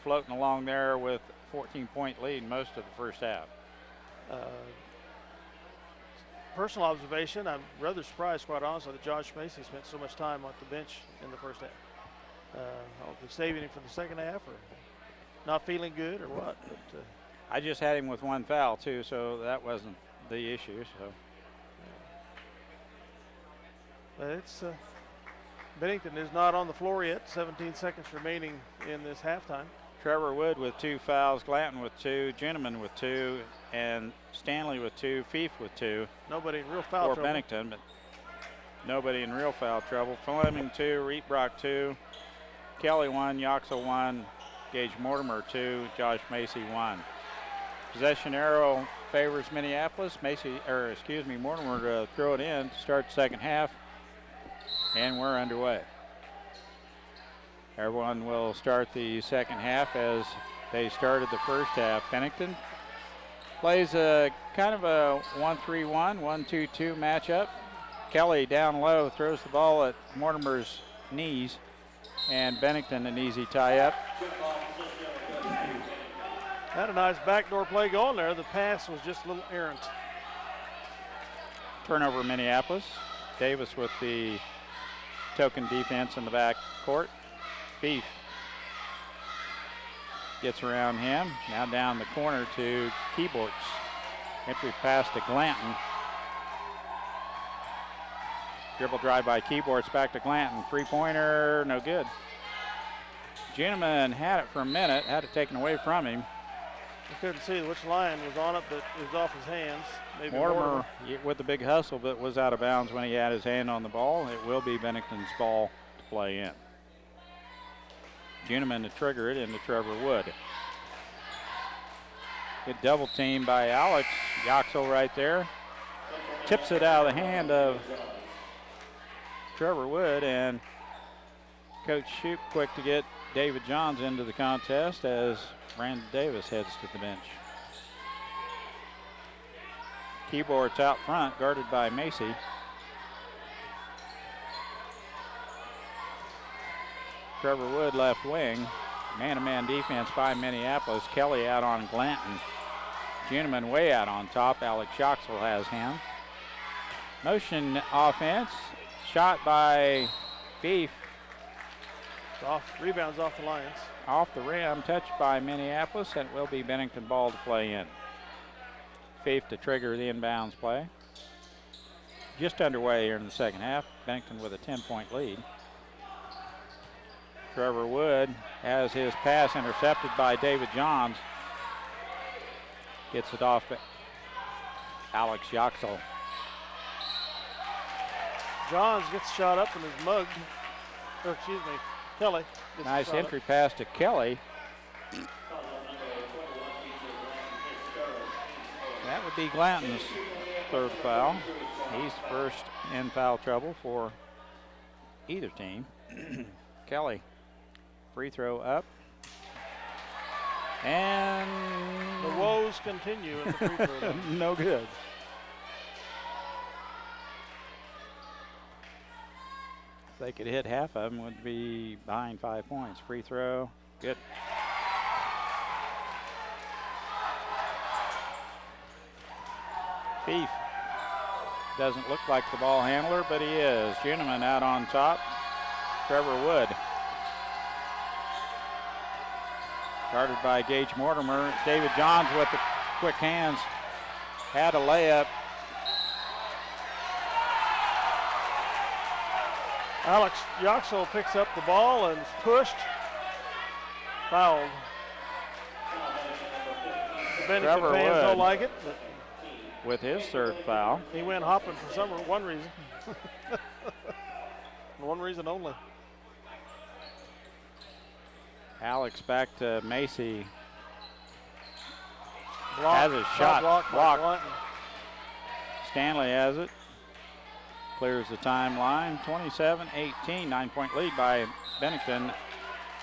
floating along there with 14-point lead most of the first half. Personal observation, I'm rather surprised, quite honestly, that Josh Macy spent so much time on the bench in the first half. I don't know if they're saving him for the second half or not feeling good or what. But, I just had him with one foul, too, so that wasn't the issue. So, but it's Bennington is not on the floor yet. 17 seconds remaining in this halftime. Trevor Wood with 2 fouls, Glanton with 2, Gentleman with 2, and Stanley with 2, Fief with 2. Nobody in real foul trouble. For Bennington, but nobody in real foul trouble. Fleming 2, Reetbrock 2, Kelly 1, Yoxel 1, Gage Mortimer 2, Josh Macy 1. Possession arrow favors Minneapolis. Mortimer to throw it in to start the second half, and we're underway. Everyone will start the second half as they started the first half. Bennington plays a kind of a 1-3-1, 1-2-2 matchup. Kelly down low throws the ball at Mortimer's knees, and Bennington an easy tie-up. Had a nice backdoor play going there. The pass was just a little errant. Turnover Minneapolis. Davis with the token defense in the back court. Fief gets around him. Now down the corner to Keyboards. Entry pass to Glanton. Dribble drive by Keyboards back to Glanton. Three-pointer, no good. Gentleman had it for a minute, had it taken away from him. I couldn't see which line was on it, but it was off his hands. Maybe Mortimer with the big hustle, but was out of bounds when he had his hand on the ball. It will be Bennington's ball to play in. Gentleman to trigger it into Trevor Wood. Good double team by Alex. Yoxel right there. Tips it out of the hand of Trevor Wood, and Coach Shoup quick to get David Johns into the contest as Brandon Davis heads to the bench. Keyboards out front, guarded by Macy. Trevor Wood left wing. Man-to-man defense by Minneapolis. Kelly out on Glanton. Gentleman way out on top. Alex Yoxel has him. Motion offense. Shot by Fief. Rebounds off the Lions. Off the rim, touched by Minneapolis, and it will be Bennington ball to play in. Fief to trigger the inbounds play. Just underway here in the second half. Bennington with a 10-point lead. Trevor Wood has his pass intercepted by David Johns. Gets it off Alex Yoxel. Johns gets shot up and is mugged. Or excuse me, Kelly. Nice entry pass to Kelly. That would be Glanton's third foul. He's first in foul trouble for either team. Kelly, free throw up. And the woes continue in the free throw. No good. If they could hit half of them, would be behind 5 points. Free throw, good. Fief doesn't look like the ball handler, but he is. Gentleman out on top. Trevor Wood. Guarded by Gage Mortimer. David Johns with the quick hands. Had a layup. Alex Yoxel picks up the ball and is pushed. Fouled. The Bennington fans don't like it. With his third foul. He went hopping for one reason. One reason only. Alex back to Macy. Blocked, has a shot blocked. Stanley has it. Clears the timeline. 27-18, 9-point lead by Bennington.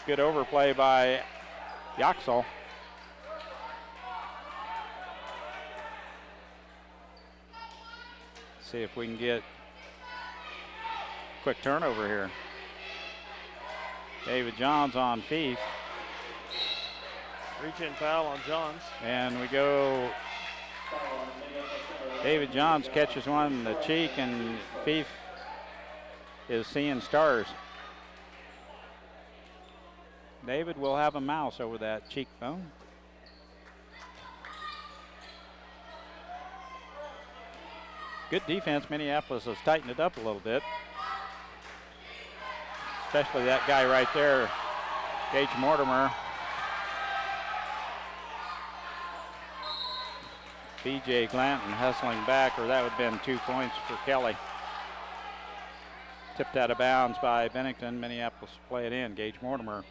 Good overplay by Yoxel. See if we can get quick turnover here. David Johns on Fife. Reach-in foul on Johns. And we go, David Johns catches one in the cheek, and Fife is seeing stars. David will have a mouse over that cheekbone. Good defense. Minneapolis has tightened it up a little bit. Especially that guy right there, Gage Mortimer. B.J. Glanton hustling back, or that would have been 2 points for Kelly. Tipped out of bounds by Bennington. Minneapolis play it in. Gage Mortimer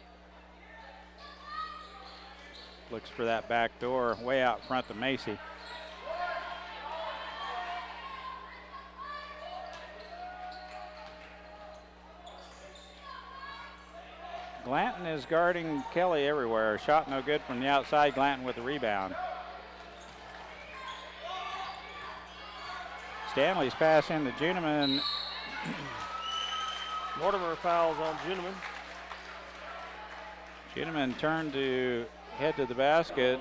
looks for that back door way out front to Macy. Glanton is guarding Kelly everywhere. Shot no good from the outside. Glanton with the rebound. Stanley's pass in to Juneman. Mortimer fouls on Juneman. Juneman turned to head to the basket.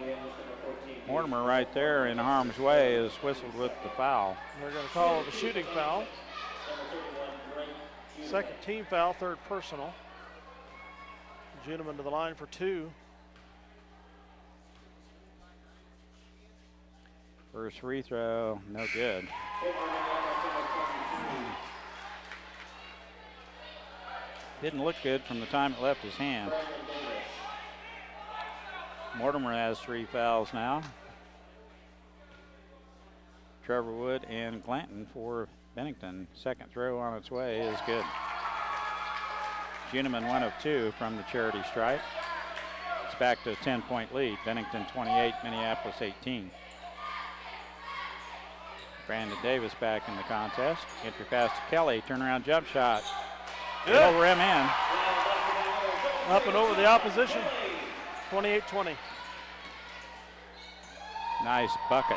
Mortimer right there in harm's way is whistled with the foul. They're going to call it a shooting foul. Second team foul, third personal. Juneman to the line for 2. First free throw, no good. Didn't look good from the time it left his hand. Mortimer has 3 fouls now. Trevor Wood and Glanton for Bennington. Second throw on its way is good. Juneman 1 of 2 from the charity stripe. It's back to a 10-point lead. Bennington 28, Minneapolis 18. Brandon Davis back in the contest. Entry pass to Kelly. Turnaround jump shot. Good. Little rim in. Up and over the opposition. 28-20. Nice bucket.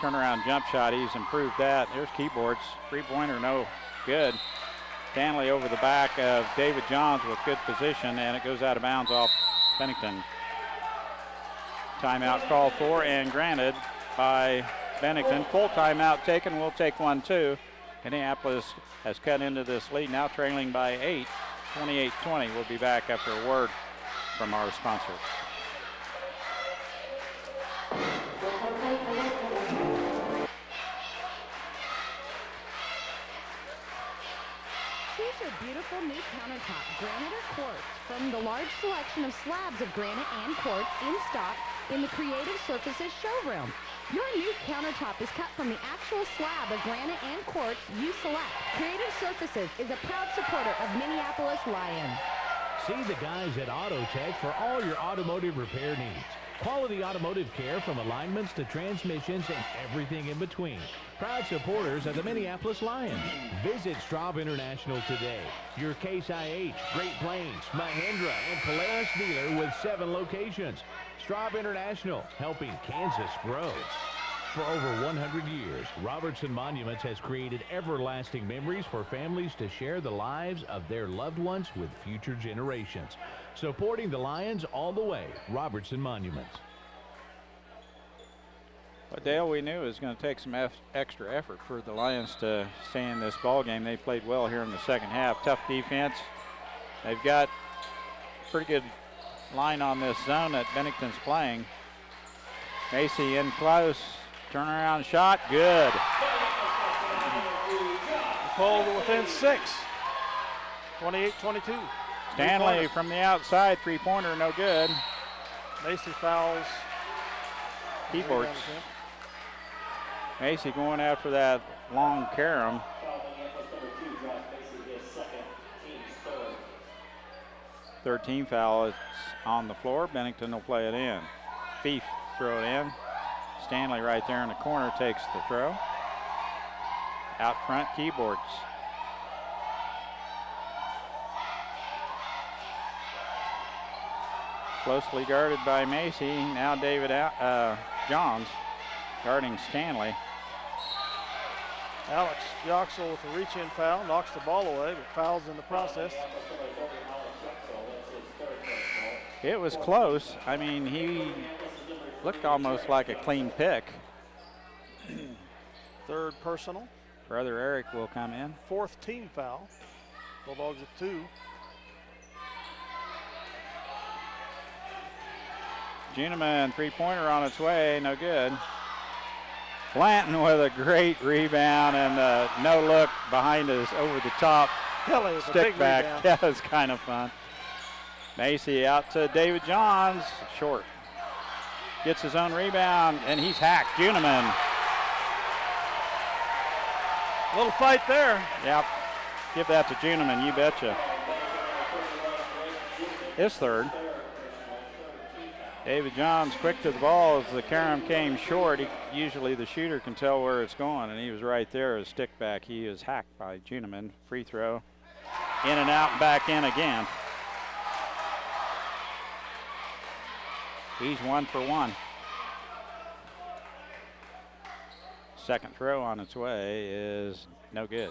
Turnaround jump shot. He's improved that. There's Keyboards. 3-pointer, no good. Stanley over the back of David Johns with good position, and it goes out of bounds off Bennington. Timeout called for and granted by Bennington. Full timeout taken. We'll take one too. Minneapolis has cut into this lead, now trailing by 8, 28-20. We'll be back after a word from our sponsor. Choose your beautiful new countertop, granite or quartz, from the large selection of slabs of granite and quartz in stock in the Creative Surfaces showroom. Your new countertop is cut from the actual slab of granite and quartz you select. Creative Surfaces is a proud supporter of Minneapolis Lions. See the guys at AutoTech for all your automotive repair needs. Quality automotive care from alignments to transmissions and everything in between. Proud supporters of the Minneapolis Lions. Visit Straub International today. Your Case IH, Great Plains, Mahindra, and Polaris dealer with 7 locations. Straub International, helping Kansas grow. For over 100 years, Robertson Monuments has created everlasting memories for families to share the lives of their loved ones with future generations. Supporting the Lions all the way, Robertson Monuments. Well, Dale, we knew it was going to take some extra effort for the Lions to stay in this ball game. They played well here in the second half. Tough defense. They've got pretty good line on this zone that Bennington's playing. Macy in close. Turnaround shot. Good. Pulled to within 6. 28-22. Stanley from the outside. 3-pointer, no good. Macy fouls. Keyboards. Macy going after that long carom. Third team foul. It's on the floor. Bennington will play it in. Fife throw it in. Stanley right there in the corner takes the throw. Out front, Keyboards. Closely guarded by Macy. Now David Johns guarding Stanley. Alex Yoxel with a reach-in foul, knocks the ball away, but fouls in the process. It was close. I mean, he looked almost like a clean pick. Third personal. Brother Eric will come in. Fourth team foul. Bulldogs with 2. Juneman, three-pointer on its way, no good. Blanton with a great rebound and no look behind his over the top Kelly with stick a big back. rebound. That was kind of fun. Macy out to David Johns, short. Gets his own rebound and he's hacked. Juneman. Little fight there. Yep. Give that to Juneman, you betcha. His third. David Johns quick to the ball as the carom came short. Usually the shooter can tell where it's going, and he was right there. His stick back. He is hacked by Juneman. Free throw. In and out and back in again. He's 1 for 1. Second throw on its way is no good.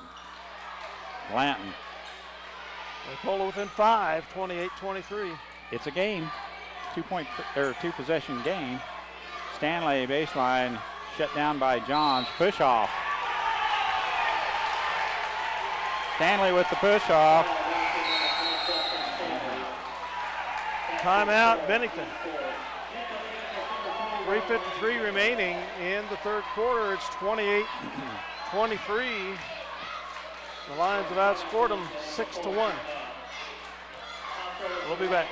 Blanton. They pull it within 5, 28-23. It's a game. 2-possession game. Stanley baseline shut down by Johns. Push off. Stanley with the push off. Timeout, Bennington. 3:53 remaining in the third quarter. It's 28-23. The Lions have outscored them 6-1. We'll be back.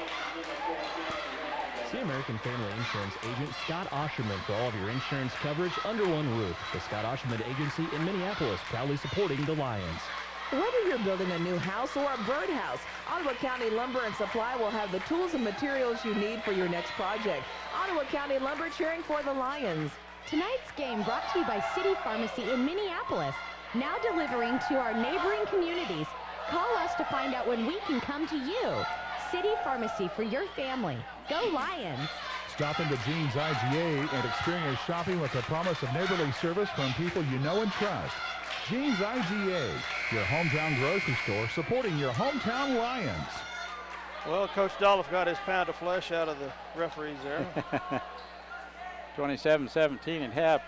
See American Family Insurance agent Scott Osherman for all of your insurance coverage under one roof. The Scott Osherman Agency in Minneapolis, proudly supporting the Lions. Whether you're building a new house or a birdhouse, Ottawa County Lumber and Supply will have the tools and materials you need for your next project. Ottawa County Lumber cheering for the Lions. Tonight's game brought to you by City Pharmacy in Minneapolis, now delivering to our neighboring communities. Call us to find out when we can come to you. City Pharmacy for your family. Go Lions! Stop into Jean's IGA and experience shopping with the promise of neighborly service from people you know and trust. Jean's IGA, your hometown grocery store supporting your hometown Lions. Well, Coach Dolph got his pound of flesh out of the referees there. 27-17 at half.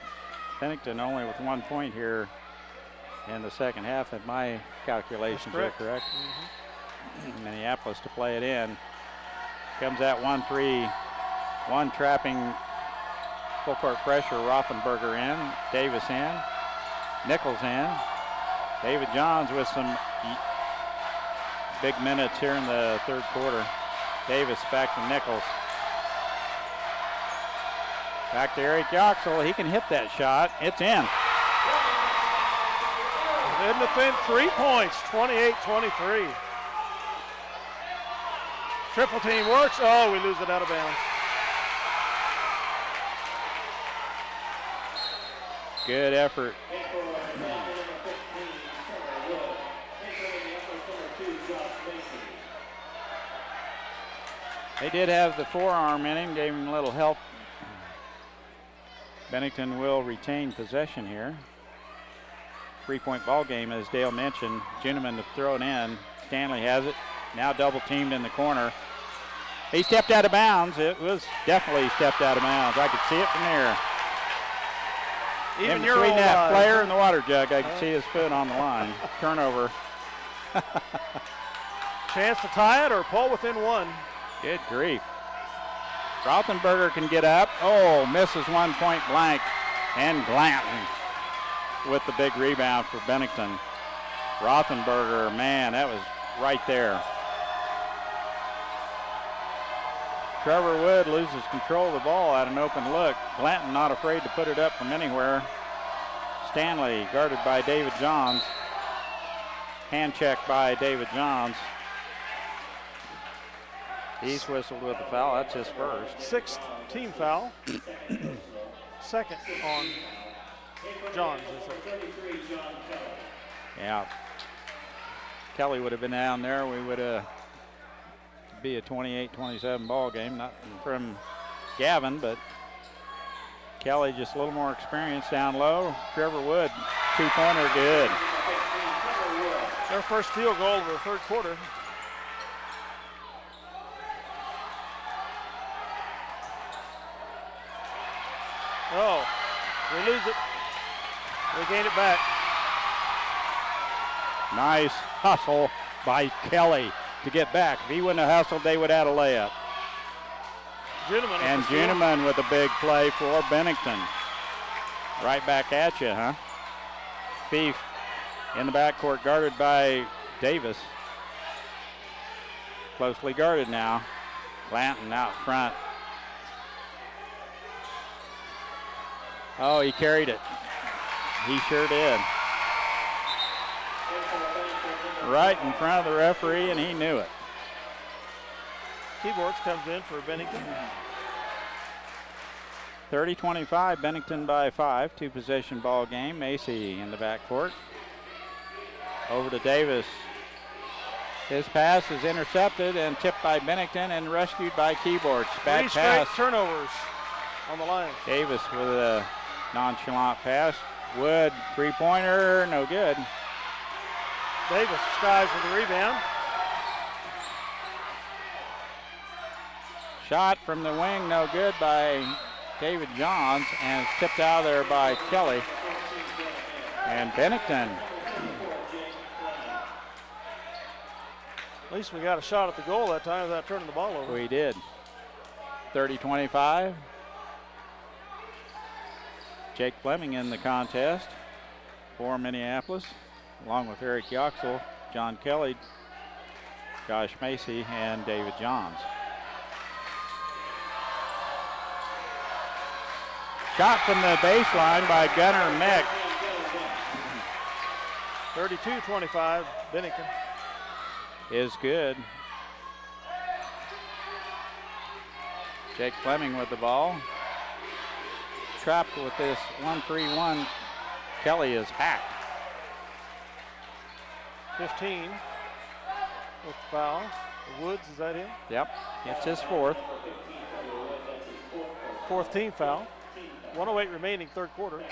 Bennington only with 1 point here in the second half, if my calculations are correct. Minneapolis to play it in. Comes at 1-3. One trapping full court pressure. Rothenberger in. Davis in. Nichols in. David Johns with some big minutes here in the third quarter. Davis back to Nichols. Back to Eric Yoxel. He can hit that shot. It's in. In within 3 points, 28-23. Triple team works. Oh, we lose it out of bounds. Good effort. They did have the forearm in him, gave him a little help. Bennington will retain possession here. 3-point ball game, as Dale mentioned. Juneman to throw it in. Stanley has it. Now double teamed in the corner. He stepped out of bounds. It was definitely stepped out of bounds. I could see it from there. Even in your between old that eyes, player and the water jug, I could see his foot on the line. Turnover. Chance to tie it or pull within 1. Good grief. Rothenberger can get up. Oh, misses 1 point blank. And Glanton with the big rebound for Bennington. Rothenberger, man, that was right there. Trevor Wood loses control of the ball at an open look. Glanton not afraid to put it up from anywhere. Stanley guarded by David Johns. Hand check by David Johns. He's whistled with the foul. That's his first. 6th team foul. Second on Johns. Yeah. Kelly would have been down there. We would be a 28-27 ball game. Not from Gavin, but Kelly just a little more experience down low. Trevor Wood, 2-pointer, good. Their first field goal of the third quarter. Oh, we lose it. We gain it back. Nice hustle by Kelly to get back. If he wouldn't have hustled, they would have had a layup. And Juneman with a big play for Bennington. Right back at you, huh? Thief in the backcourt, guarded by Davis. Closely guarded now. Glanton out front. Oh, he carried it. He sure did. Right in front of the referee, and he knew it. Keyboards comes in for Bennington. 30-25, Bennington by 5. 2-possession ball game. Macy in the backcourt. Over to Davis. His pass is intercepted and tipped by Bennington and rescued by Keyboards. Bad pass. 3 straight turnovers on the Lions. Davis with a nonchalant pass. Wood, three-pointer, no good. Davis skies with the rebound. Shot from the wing, no good by David Johns, and it's tipped out of there by Kelly. And Bennington. At least we got a shot at the goal that time without turning the ball over. We did. 30-25. Jake Fleming in the contest for Minneapolis, along with Eric Yoxel, John Kelly, Josh Macy, and David Johns. Shot from the baseline by Gunnar Meck. 32-25, Bennington. Is good. Jake Fleming with the ball. Trapped with this 1-3-1. Kelly is hacked. 15 with the foul. Woods, is that him? Yep, it's his fourth. Fourth team foul. 1:08 remaining, third quarter.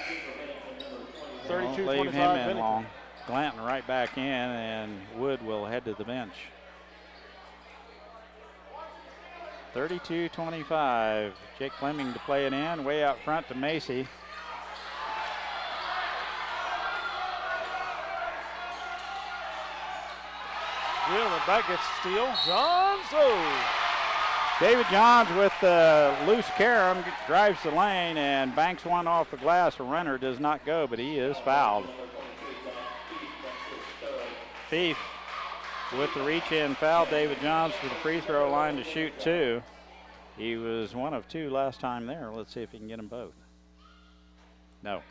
32-25 Won't leave him in Bennington. long. Glanton right back in, and Wood will head to the bench. 32-25. Jake Fleming to play it in, way out front to Macy. Gentleman back gets the steal. Johns, oh. David Johns with the loose carom drives the lane and banks one off the glass. A runner does not go, but he is fouled. Thief with the reach-in foul. David Johns to the free throw line to shoot 2. He was 1 of 2 last time there. Let's see if he can get them both. No.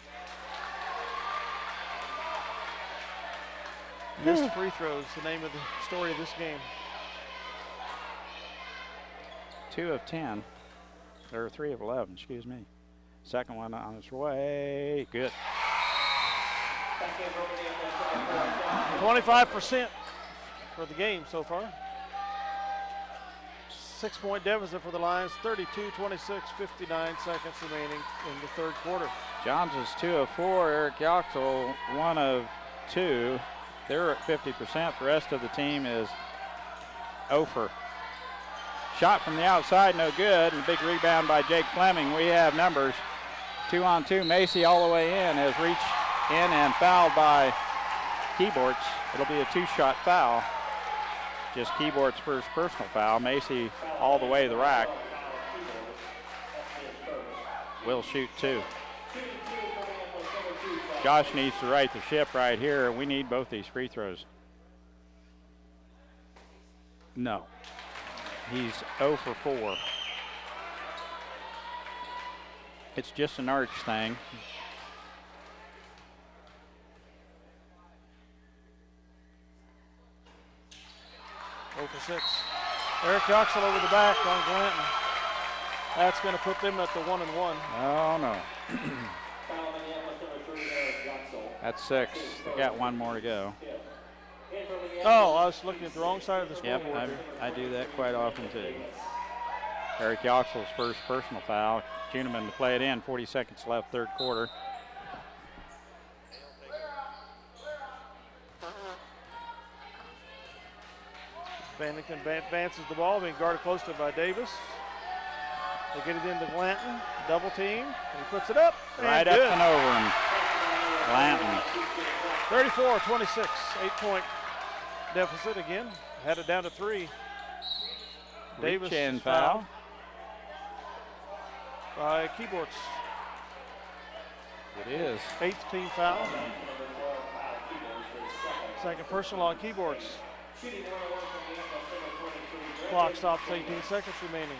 Missed free throws, the name of the story of this game. 2 of 10, or 3 of 11, excuse me. Second one on its way, good. 25% for the game so far. 6-point deficit for the Lions, 32-26, 59 seconds remaining in the third quarter. Johns is 2 of 4, Eric Yoxel 1 of 2. They're at 50%, the rest of the team is 0 for. Shot from the outside, no good, and a big rebound by Jake Fleming. We have numbers. 2-on-2, Macy all the way in, has reached in and fouled by Keyboards. It'll be a 2-shot foul. Just Keyboard's first personal foul. Macy all the way to the rack. Will shoot 2. Josh needs to right the ship right here. We need both these free throws. No. He's 0 for 4. It's just an arch thing. Oh for 6. Eric Yoxel over the back on Glanton. That's going to put them at the 1-1. Oh, no. That's 6. They got 1 more to go. Oh, I was looking at the wrong side of the Yep, scoreboard. I do that quite often too. Eric Yoxel's first personal foul. Juneman to play it in. 40 seconds left, third quarter. Bennington advances the ball, being guarded closely by Davis. They get it into Glanton, double team. He puts it up. Right up and over him. Glanton. 34-26, 8-point deficit again. Had it down to 3. Davis Reach-in foul. By Keyboards. It is. 8th team foul. Second personal on Keyboards. Clock stops, 18 seconds remaining.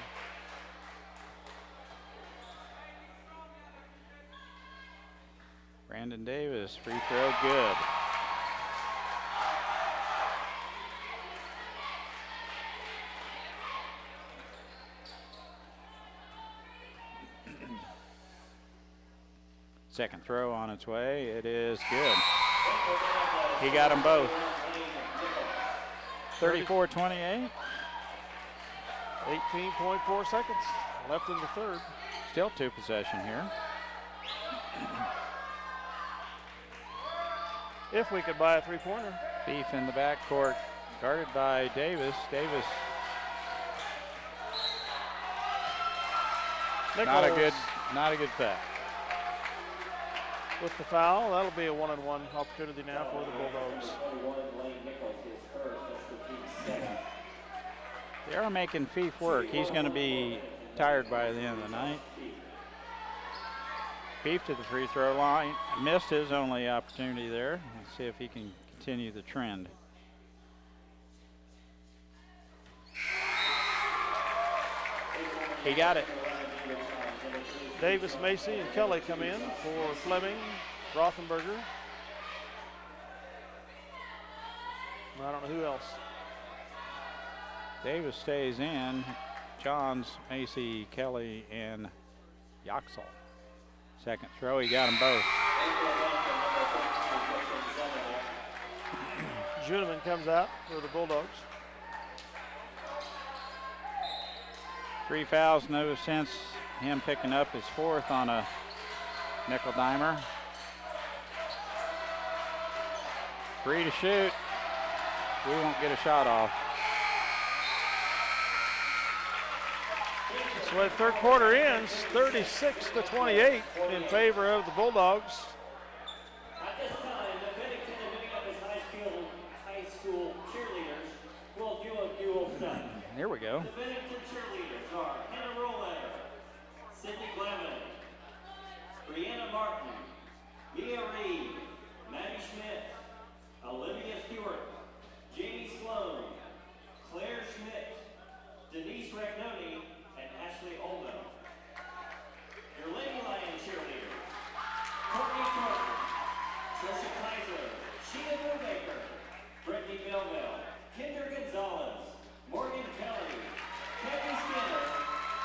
Brandon Davis, free throw, good. Second throw on its way. It is good. He got them both. 34-28. 18.4 seconds left in the third. Still 2 possession here. If we could buy a 3-pointer. Beef in the backcourt, guarded by Davis. Davis. Not a good foul. With the foul, that'll be a 1-on-1 opportunity now for the Bulldogs. They are making Fief work. He's going to be tired by the end of the night. Fief to the free throw line. Missed his only opportunity there. Let's see if he can continue the trend. He got it. Davis, Macy, and Kelly come in for Fleming, Rothenberger. I don't know who else. Davis stays in. Johns, Macy, Kelly, and Yaxel. Second throw, he got them both. Juneman comes out for the Bulldogs. 3 fouls, no sense him picking up his 4th on a nickel dimer. Free to shoot. We won't get a shot off. So the third quarter ends 36-28 in favor of the Bulldogs. At this time, the Bennington and Minneapolis High School cheerleaders will do a dual step. Here we go. The Bennington cheerleaders are Hannah Rowland, Cindy Glavin, Brianna Martin, Leah Reed, Maddie Schmidt, Olivia Stewart, Jamie Sloan, Claire Schmidt, Denise Ragnoni, and Ashley Olden. Your Lady Lion cheerleaders, Courtney Carter, Trisha Kaiser, Sheena Brubaker, Brittany Belville, Kinder Gonzalez, Morgan Kelly, Kevin Skinner,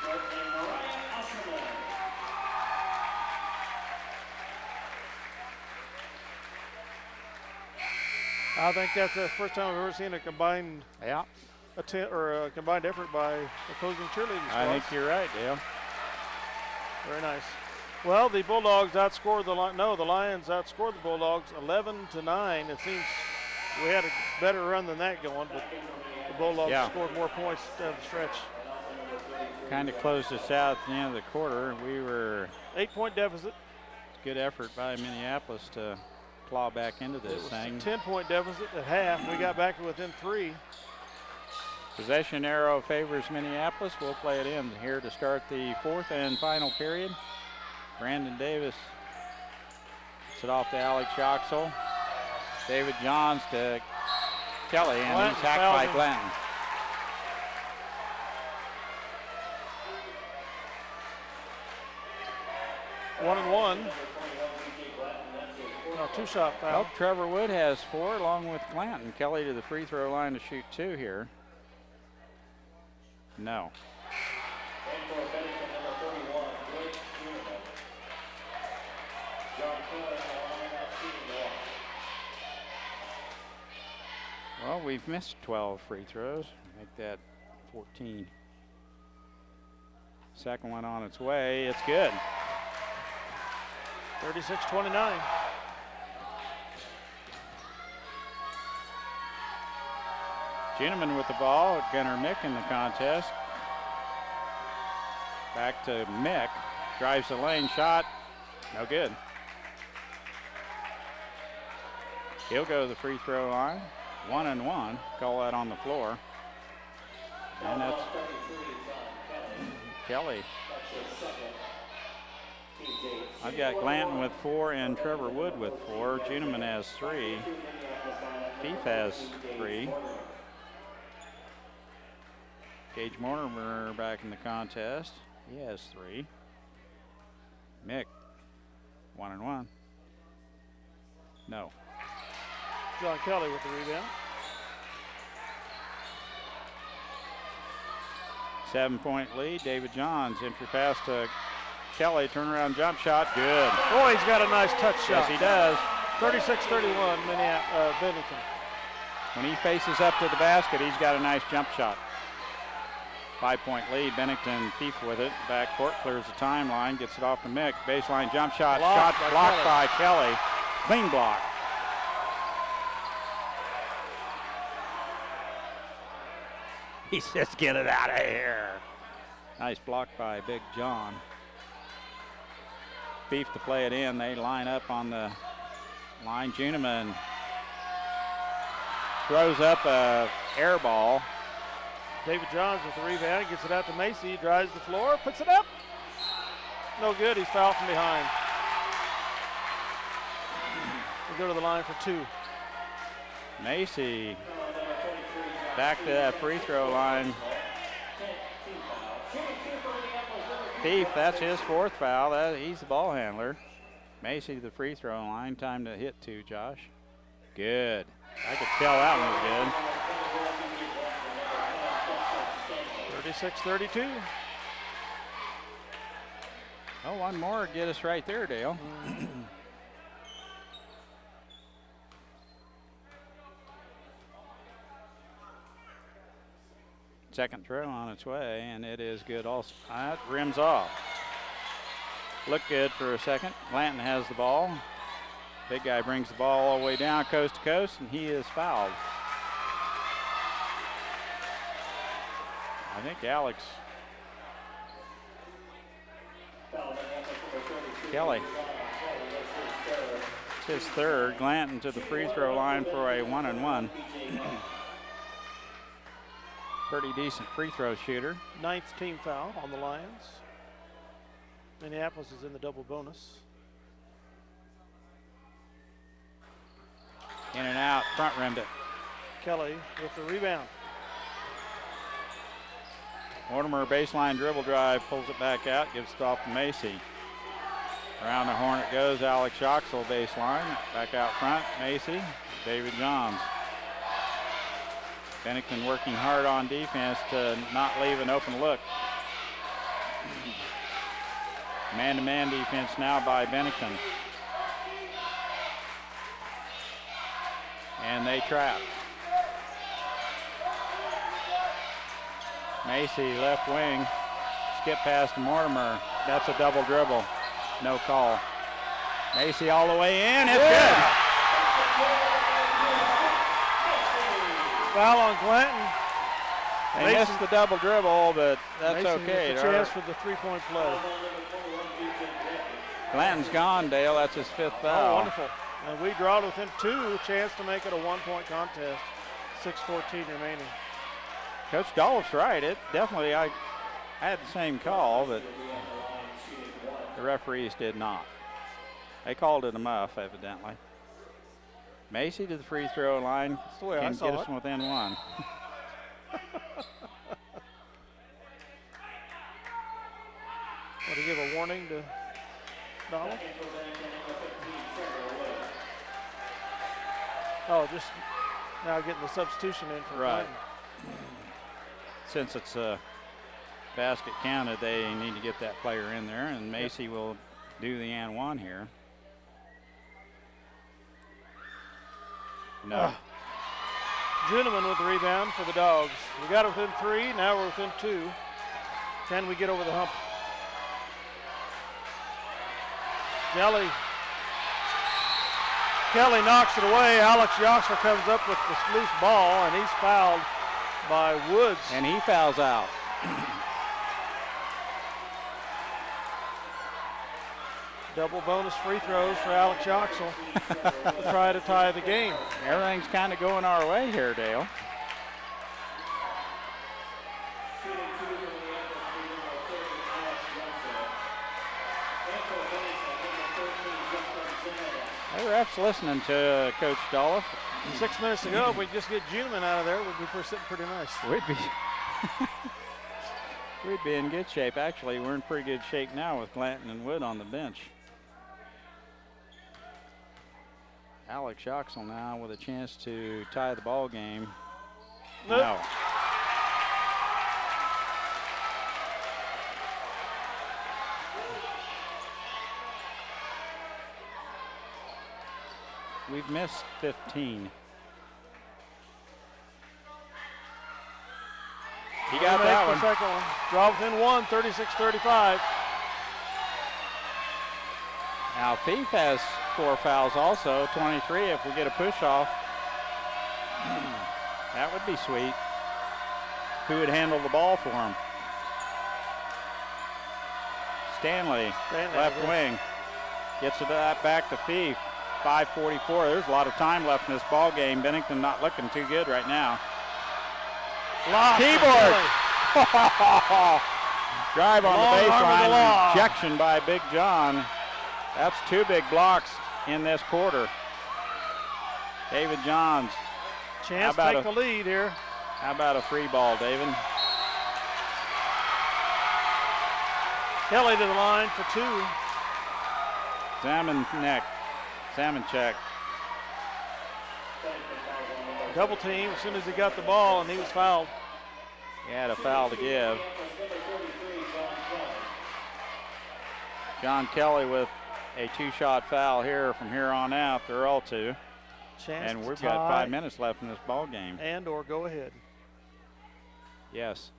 and Mariah Usherman. I think that's the first time I've ever seen a combined combined effort by opposing cheerleading squads. I think you're right, Dale. Very nice. Well, the Bulldogs outscored the Lions outscored the Bulldogs 11-9. It seems we had a better run than that going, but the Bulldogs scored more points down the stretch. Kind of closed us out at the end of the quarter. We were 8-point deficit. Good effort by Minneapolis to claw back into this thing. 10-point deficit at half. We got back within 3. Possession arrow favors Minneapolis. We'll play it in here to start the 4th and final period. Brandon Davis puts it off to Alex Yoxel. David Johns to Kelly, and he's hacked by Glanton. One and one. No, 2-shot foul. Well, Trevor Wood has 4 along with Glanton. Kelly to the free throw line to shoot 2 here. No. Well, we've missed 12 free throws. Make that 14. Second one on its way. It's good. 36-29. Juneman with the ball. Gunnar Mick in the contest. Back to Mick. Drives the lane, shot. No good. He'll go to the free throw line. 1-1. Call that on the floor. And that's Kelly. I've got Glanton with 4 and Trevor Wood with 4. Juneman has 3. Keith has 3. Gage Mortimer back in the contest. He has 3. Mick, 1-1. No. John Kelly with the rebound. 7-point lead. David Johns, entry pass to Kelly, turnaround jump shot, good. Oh, he's got a nice touch shot. Yes, he does. 36-31, Bennington. When he faces up to the basket, he's got a nice jump shot. 5-point lead. Bennington, Keith with it. Backcourt, clears the timeline, gets it off to Mick. Baseline jump shot, blocked by Kelly. Clean block. He says, get it out of here. Nice block by Big John. Beef to play it in. They line up on the line. Juneman throws up a air ball. David Johns with the rebound, gets it out to Macy, drives the floor, puts it up. No good, he's fouled from behind. We go to the line for 2. Macy back to that free throw line. Thief, that's his 4th foul. He's the ball handler. Macy to the free throw line. Time to hit 2, Josh. Good. I could tell that one was good. 36-32. Oh, one more would get us right there, Dale. Second throw on its way, and it is good also. That rims off. Looked good for a second. Glanton has the ball. Big guy brings the ball all the way down coast to coast, and he is fouled. I think Alex Kelly. It's his 3rd. Glanton to the free throw line for a 1-1. Pretty decent free throw shooter. 9th team foul on the Lions. Minneapolis is in the double bonus. In and out, front rimmed it. Kelly with the rebound. Mortimer baseline dribble drive, pulls it back out, gives it off to Macy. Around the horn it goes, Alex Yoxel baseline, back out front, Macy, David Johns. Bennington working hard on defense to not leave an open look. Man-to-man defense now by Bennington. And they trap. Macy, left wing, skip pass to Mortimer. That's a double dribble, no call. Macy all the way in, it's good. Foul on Glanton. They missed the double dribble, but that's Mason okay. with the chance for the 3-point play. Glanton's gone, Dale. That's his 5th foul. Oh, wonderful. And we draw to within 2, chance to make it a 1-point contest. 6:14 remaining. Coach Dolph's right. It definitely, I had the same call, but the referees did not. They called it a muff, evidently. Macy to the free throw line. That's the way I can saw get us within 1. Want to give a warning to Donald? Oh, just now getting the substitution in for right. Glanton. Since it's a basket counted, they need to get that player in there, and Macy will do the and 1 here. No. Juneman with the rebound for the Dogs. We got it within 3, now we're within 2. Can we get over the hump? Kelly knocks it away. Alex Yoxler comes up with this loose ball, and he's fouled by Woods. And he fouls out. Double bonus free throws for Alex Yoxel to try to tie the game. Everything's kind of going our way here, Dale. The ref's listening to Coach Dolph. 6 minutes to go. If we just get Juneman out of there, we'd be sitting pretty nice. We'd be in good shape. Actually, we're in pretty good shape now with Glanton and Wood on the bench. Alex Yoxel now with a chance to tie the ball game. Nope. No. We've missed 15. He got that one. The second one. Draw within one, 36-35. Now Thief has 4 fouls also, 23 if we get a push off. That would be sweet. Who would handle the ball for him? Stanley left wing. Gets it back to Thief. 5:44. There's a lot of time left in this ball game. Bennington not looking too good right now. Keyboard. Drive on the baseline. Rejection by Big John. That's 2 big blocks in this quarter. David Johns. Chance to take the lead here. How about a free ball, David? Kelly to the line for 2. Salmon check. Double team as soon as he got the ball, and he was fouled. He had a foul to give. John Kelly with a 2-shot foul here from here on out. They're all 2. And we've got 5 minutes left in this ball game. And or go ahead. Yes.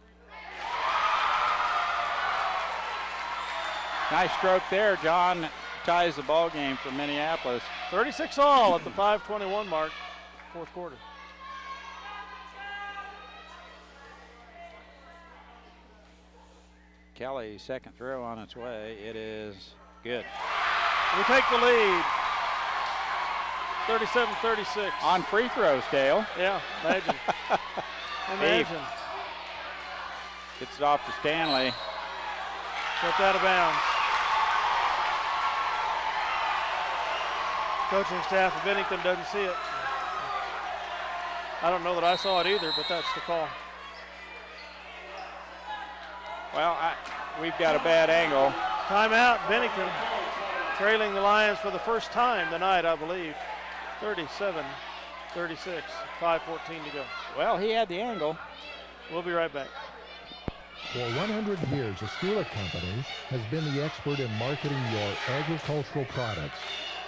Nice stroke there. John ties the ball game for Minneapolis. 36 all at the 5:21 mark, 4th quarter. Kelly, second throw on its way. It is good. We take the lead. 37-36. On free throws, Dale. Yeah, imagine. Imagine. Gets it off to Stanley. Kept out of bounds. Coaching staff of Bennington doesn't see it. I don't know that I saw it either, but that's the call. Well, we've got a bad angle. Timeout, Bennington. Trailing the Lions for the first time tonight, I believe. 37-36, 5:14 to go. Well, he had the angle. We'll be right back. For 100 years, the Schuler Company has been the expert in marketing your agricultural products.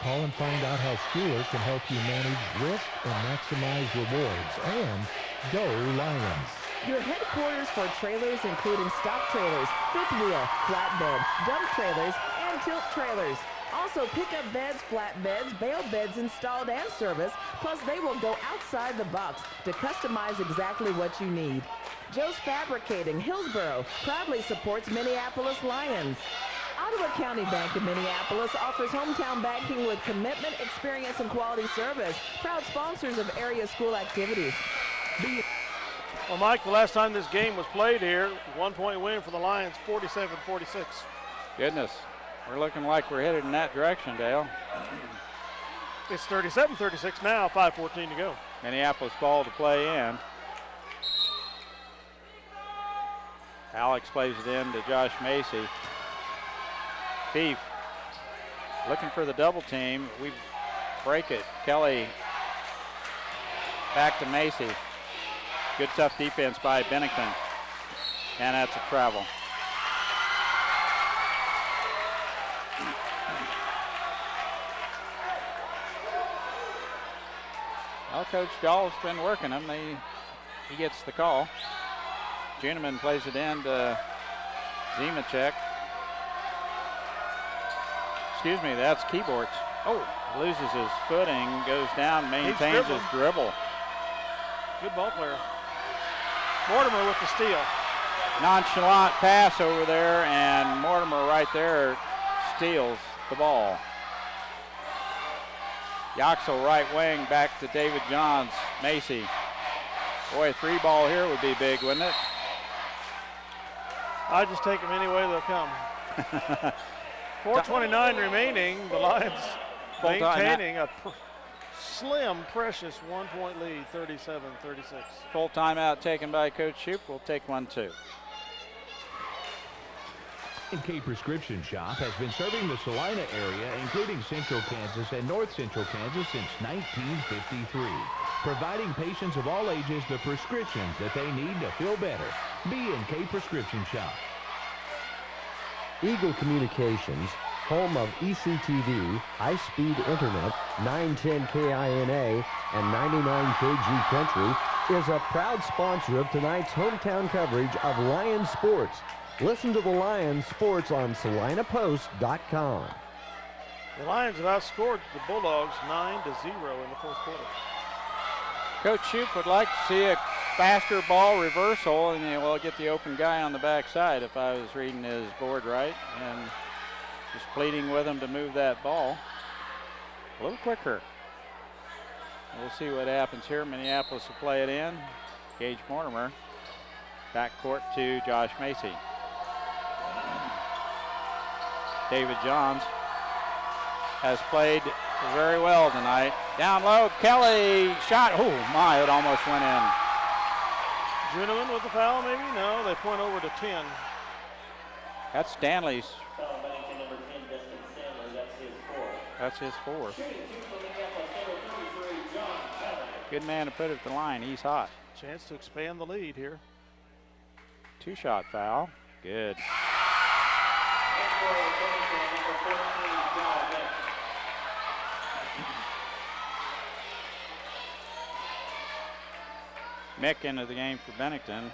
Call and find out how Schuler can help you manage risk and maximize rewards. And go Lions. Your headquarters for trailers, including stock trailers, fifth wheel, flatbed, dump trailers, and tilt trailers. Also pickup beds, flatbeds, bale beds installed and serviced, plus they will go outside the box to customize exactly what you need. Joe's Fabricating, Hillsboro, proudly supports Minneapolis Lions. Ottawa County Bank in Minneapolis offers hometown banking with commitment, experience, and quality service. Proud sponsors of area school activities. Well, Mike, the last time this game was played here, 1-point win for the Lions, 47-46. Goodness, we're looking like we're headed in that direction, Dale. It's 37-36 now, 5:14 to go. Minneapolis ball to play in. Alex plays it in to Josh Macy. Thief looking for the double team. We break it. Kelly back to Macy. Good tough defense by Bennington. And that's a travel. Well, Coach Dahl's been working them. He gets the call. Juneman plays it in to Zemacek. Excuse me, that's Keyboards. Oh, loses his footing, goes down, maintains his dribble. Good ball player. Mortimer with the steal. Nonchalant pass over there, and Mortimer right there steals. the ball. Yoxel right wing back to David Johns. Macy. Boy, a 3-ball here would be big, wouldn't it? I just take them any way they'll come. 4:29 remaining. The Lions maintaining a slim, precious 1-point lead, 37-36. Full timeout taken by Coach Shoup. We'll take one too. K Prescription Shop has been serving the Salina area, including Central Kansas and North Central Kansas, since 1953. Providing patients of all ages the prescriptions that they need to feel better. B&K Prescription Shop. Eagle Communications, home of ECTV, high-speed internet, 910 KINA, and 99 KG Country, is a proud sponsor of tonight's hometown coverage of Lions Sports. Listen to the Lions Sports on SalinaPost.com. The Lions have outscored the Bulldogs 9-0 in the fourth quarter. Coach Shoup would like to see a faster ball reversal, and we'll get the open guy on the backside if I was reading his board right, and just pleading with him to move that ball a little quicker. We'll see what happens here. Minneapolis will play it in. Gage Mortimer, backcourt to Josh Macy. David Johns has played very well tonight. Down low, Kelly shot. Oh my, it almost went in. Juneman with the foul, maybe? No, they point over to 10. That's Stanley's. Foul Bennington, number 10, Destin Stanley. That's his fourth. That's his fourth. Shooting 2 for Minneapolis, number 33, John Kelly. Good man to put it at the line. He's hot. Chance to expand the lead here. 2-shot foul. Good. Mick into the game for Bennington.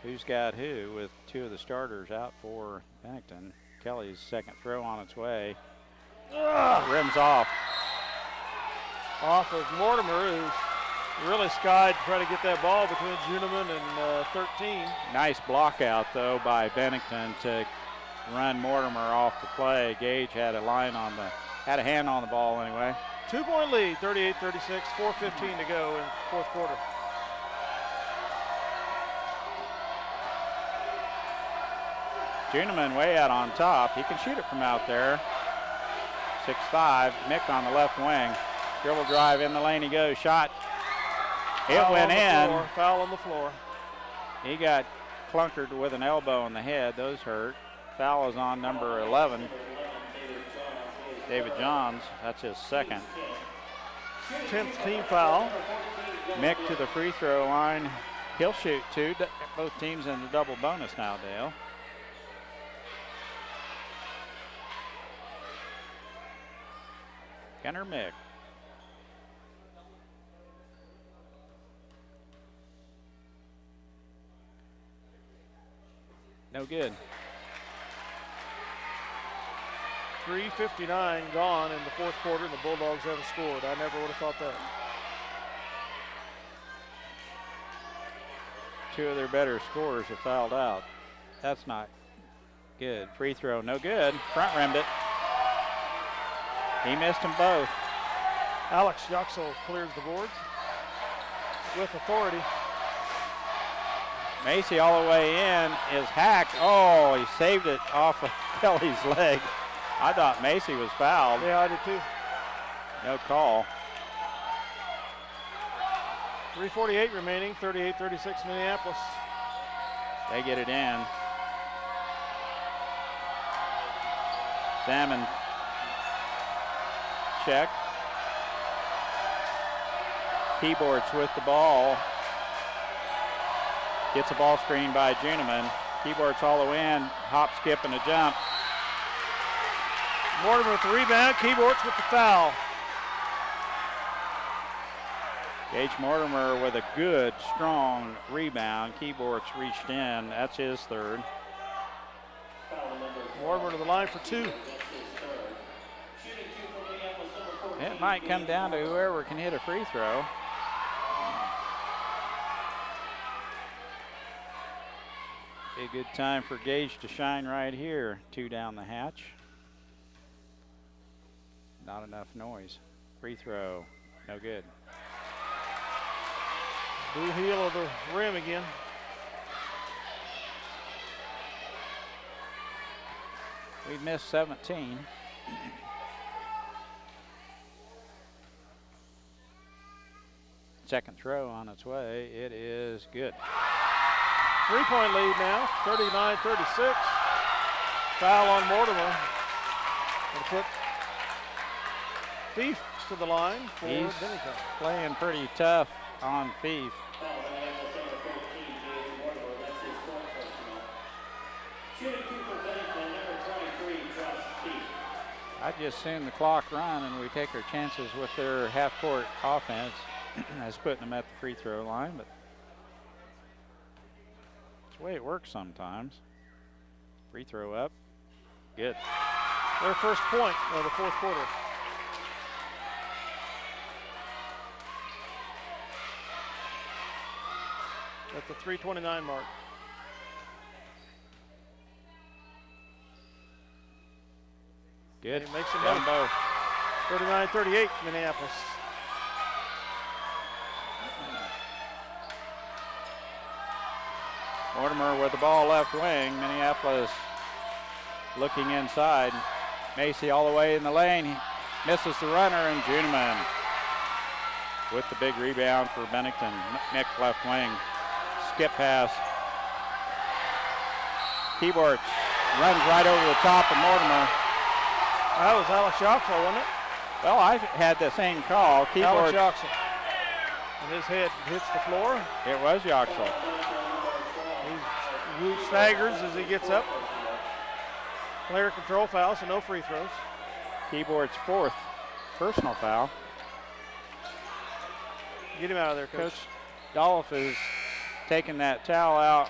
Who's got who with two of the starters out for Bennington. Kelly's second throw on its way. Rims off. Off of Mortimer, who's really skied to try to get that ball between Juneman and 13. Nice block out though by Bennington to run Mortimer off the play. Gage had a hand on the ball anyway. 2-point lead, 38-36, 4:15 to go in fourth quarter. Juneman way out on top. He can shoot it from out there. 6'5", Mick on the left wing. Dribble drive in the lane he goes. Shot. It went in. Foul on the floor. He got clunkered with an elbow in the head. Those hurt. Foul is on number 11. David Johns, that's his second. 10th team foul. Mick to the free throw line. He'll shoot two. Both teams in the double bonus now, Dale. Gunnar Mick. No good. 3:59 gone in the fourth quarter, and the Bulldogs haven't scored. I never would have thought that. Two of their better scorers have fouled out. That's not good. Free throw, no good. Front rimmed it. He missed them both. Alex Yoxel clears the boards with authority. Macy all the way in is hacked. Oh, he saved it off of Kelly's leg. I thought Macy was fouled. Yeah, I did too. No call. 3:48 remaining, 38-36 Minneapolis. They get it in. Salmon check. Keyboards with the ball. Gets a ball screen by Juneman. Keyboards all the way in. Hop, skip, and a jump. Mortimer with the rebound. Keyboards with the foul. Gage Mortimer with a good, strong rebound. Keyboards reached in. That's his third. Mortimer to the line for two. It might come down to whoever can hit a free throw. Big good time for Gage to shine right here. 2 down the hatch. Not enough noise. Free throw, no good. Blue heel of the rim again. We missed 17. Second throw on its way. It is good. 3-point lead now, 39-36. Foul on Mortimer. Gonna put Thief to the line for Bennington. Playing pretty tough on Thief. I just assume the clock run and we take our chances with their half-court offense as putting them at the free throw line, but it's the way it works sometimes. Free throw up, good. Their first point of the fourth quarter. At the 3:29 mark. Good. He makes it both. 39-38 Minneapolis. Mortimer with the ball left wing. Minneapolis looking inside. Macy all the way in the lane. He misses the runner, and Juneman with the big rebound for Bennington. Nick left wing. Skip pass. Keyboards runs right over the top of Mortimer. That was Alex Yoxel, wasn't it? Well, I had the same call. Alex Yoxel. And his head hits the floor. It was Yoxel. He staggers as he gets up. Player control foul, so no free throws. Keyboard's 4th personal foul. Get him out of there, Coach. Dolph is taking that towel out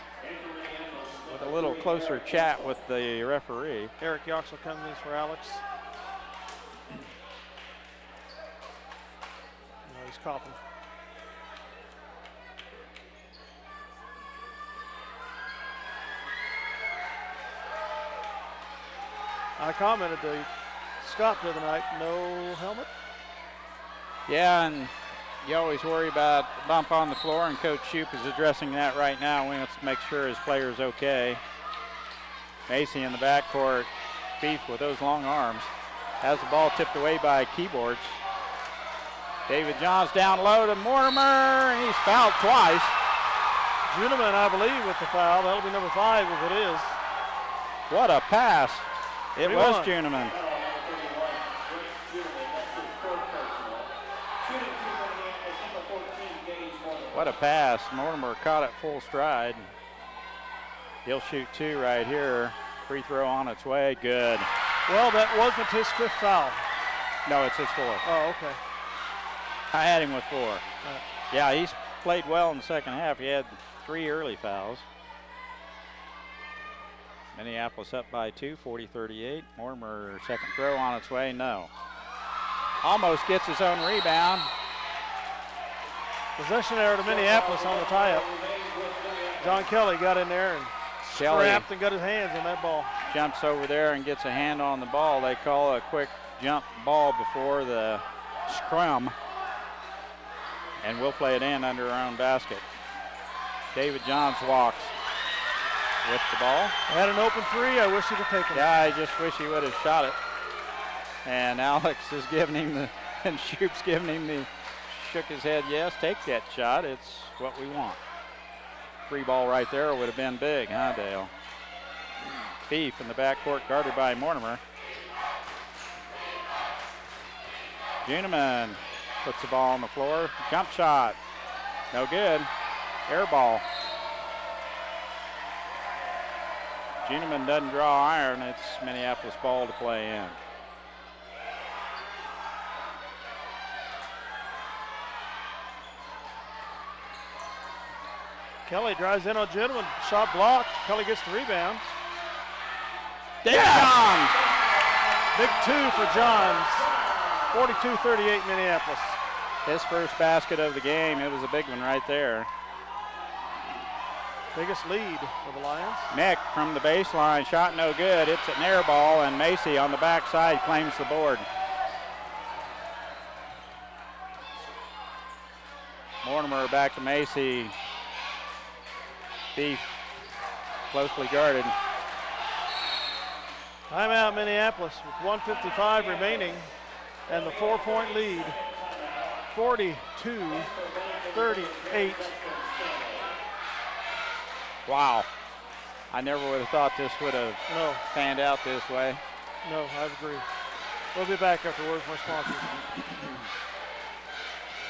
with a little closer chat with the referee. Eric Yoxel comes in for Alex. No, he's coughing. I commented to Scott the other night, no helmet. Yeah, and you always worry about the bump on the floor, and Coach Shoup is addressing that right now. He wants to make sure his player's okay. Macy in the backcourt. Thief with those long arms. Has the ball tipped away by Keyboards. David Johns down low to Mortimer, and he's fouled twice. Juneman, I believe, with the foul. That'll be number 5 if it is. What a pass. It was Juneman. What a pass. Mortimer caught it full stride. He'll shoot 2 right here. Free throw on its way. Good. Well, that wasn't his 5th foul. No, it's his 4th. Oh, okay. I had him with 4. Right. Yeah, he's played well in the second half. He had 3 early fouls. Minneapolis up by 2, 40-38. Mortimer second throw on its way, no. Almost gets his own rebound. Possession error to Minneapolis on the tie-up. John Kelly got in there and scrapped and got his hands on that ball. Jumps over there and gets a hand on the ball. They call a quick jump ball before the scrum. And we'll play it in under our own basket. David Johns walks with the ball. Had an open 3. I wish he'd have taken it. Yeah, I just wish he would have shot it. And Alex is giving him the, and Shoup's giving him the, shook his head, yes, take that shot. It's what we want. Free ball right there would have been big, huh, Dale? Thief in the backcourt, guarded by Mortimer. Juneman puts the ball on the floor. Jump shot. No good. Air ball. Juneman doesn't draw iron. It's Minneapolis ball to play in. Kelly drives in on Juneman. Shot blocked. Kelly gets the rebound. David Johns. Big 2 for Johns. 42-38 Minneapolis. His first basket of the game. It was a big one right there. Biggest lead for the Lions. Mick from the baseline, shot no good. It's an air ball, and Macy on the backside claims the board. Mortimer back to Macy. Thief closely guarded. Timeout Minneapolis with 1:55 remaining and the 4-point lead, 42-38. Wow. I never would have thought this would have panned out this way. No, I agree. We'll be back after words from our sponsors.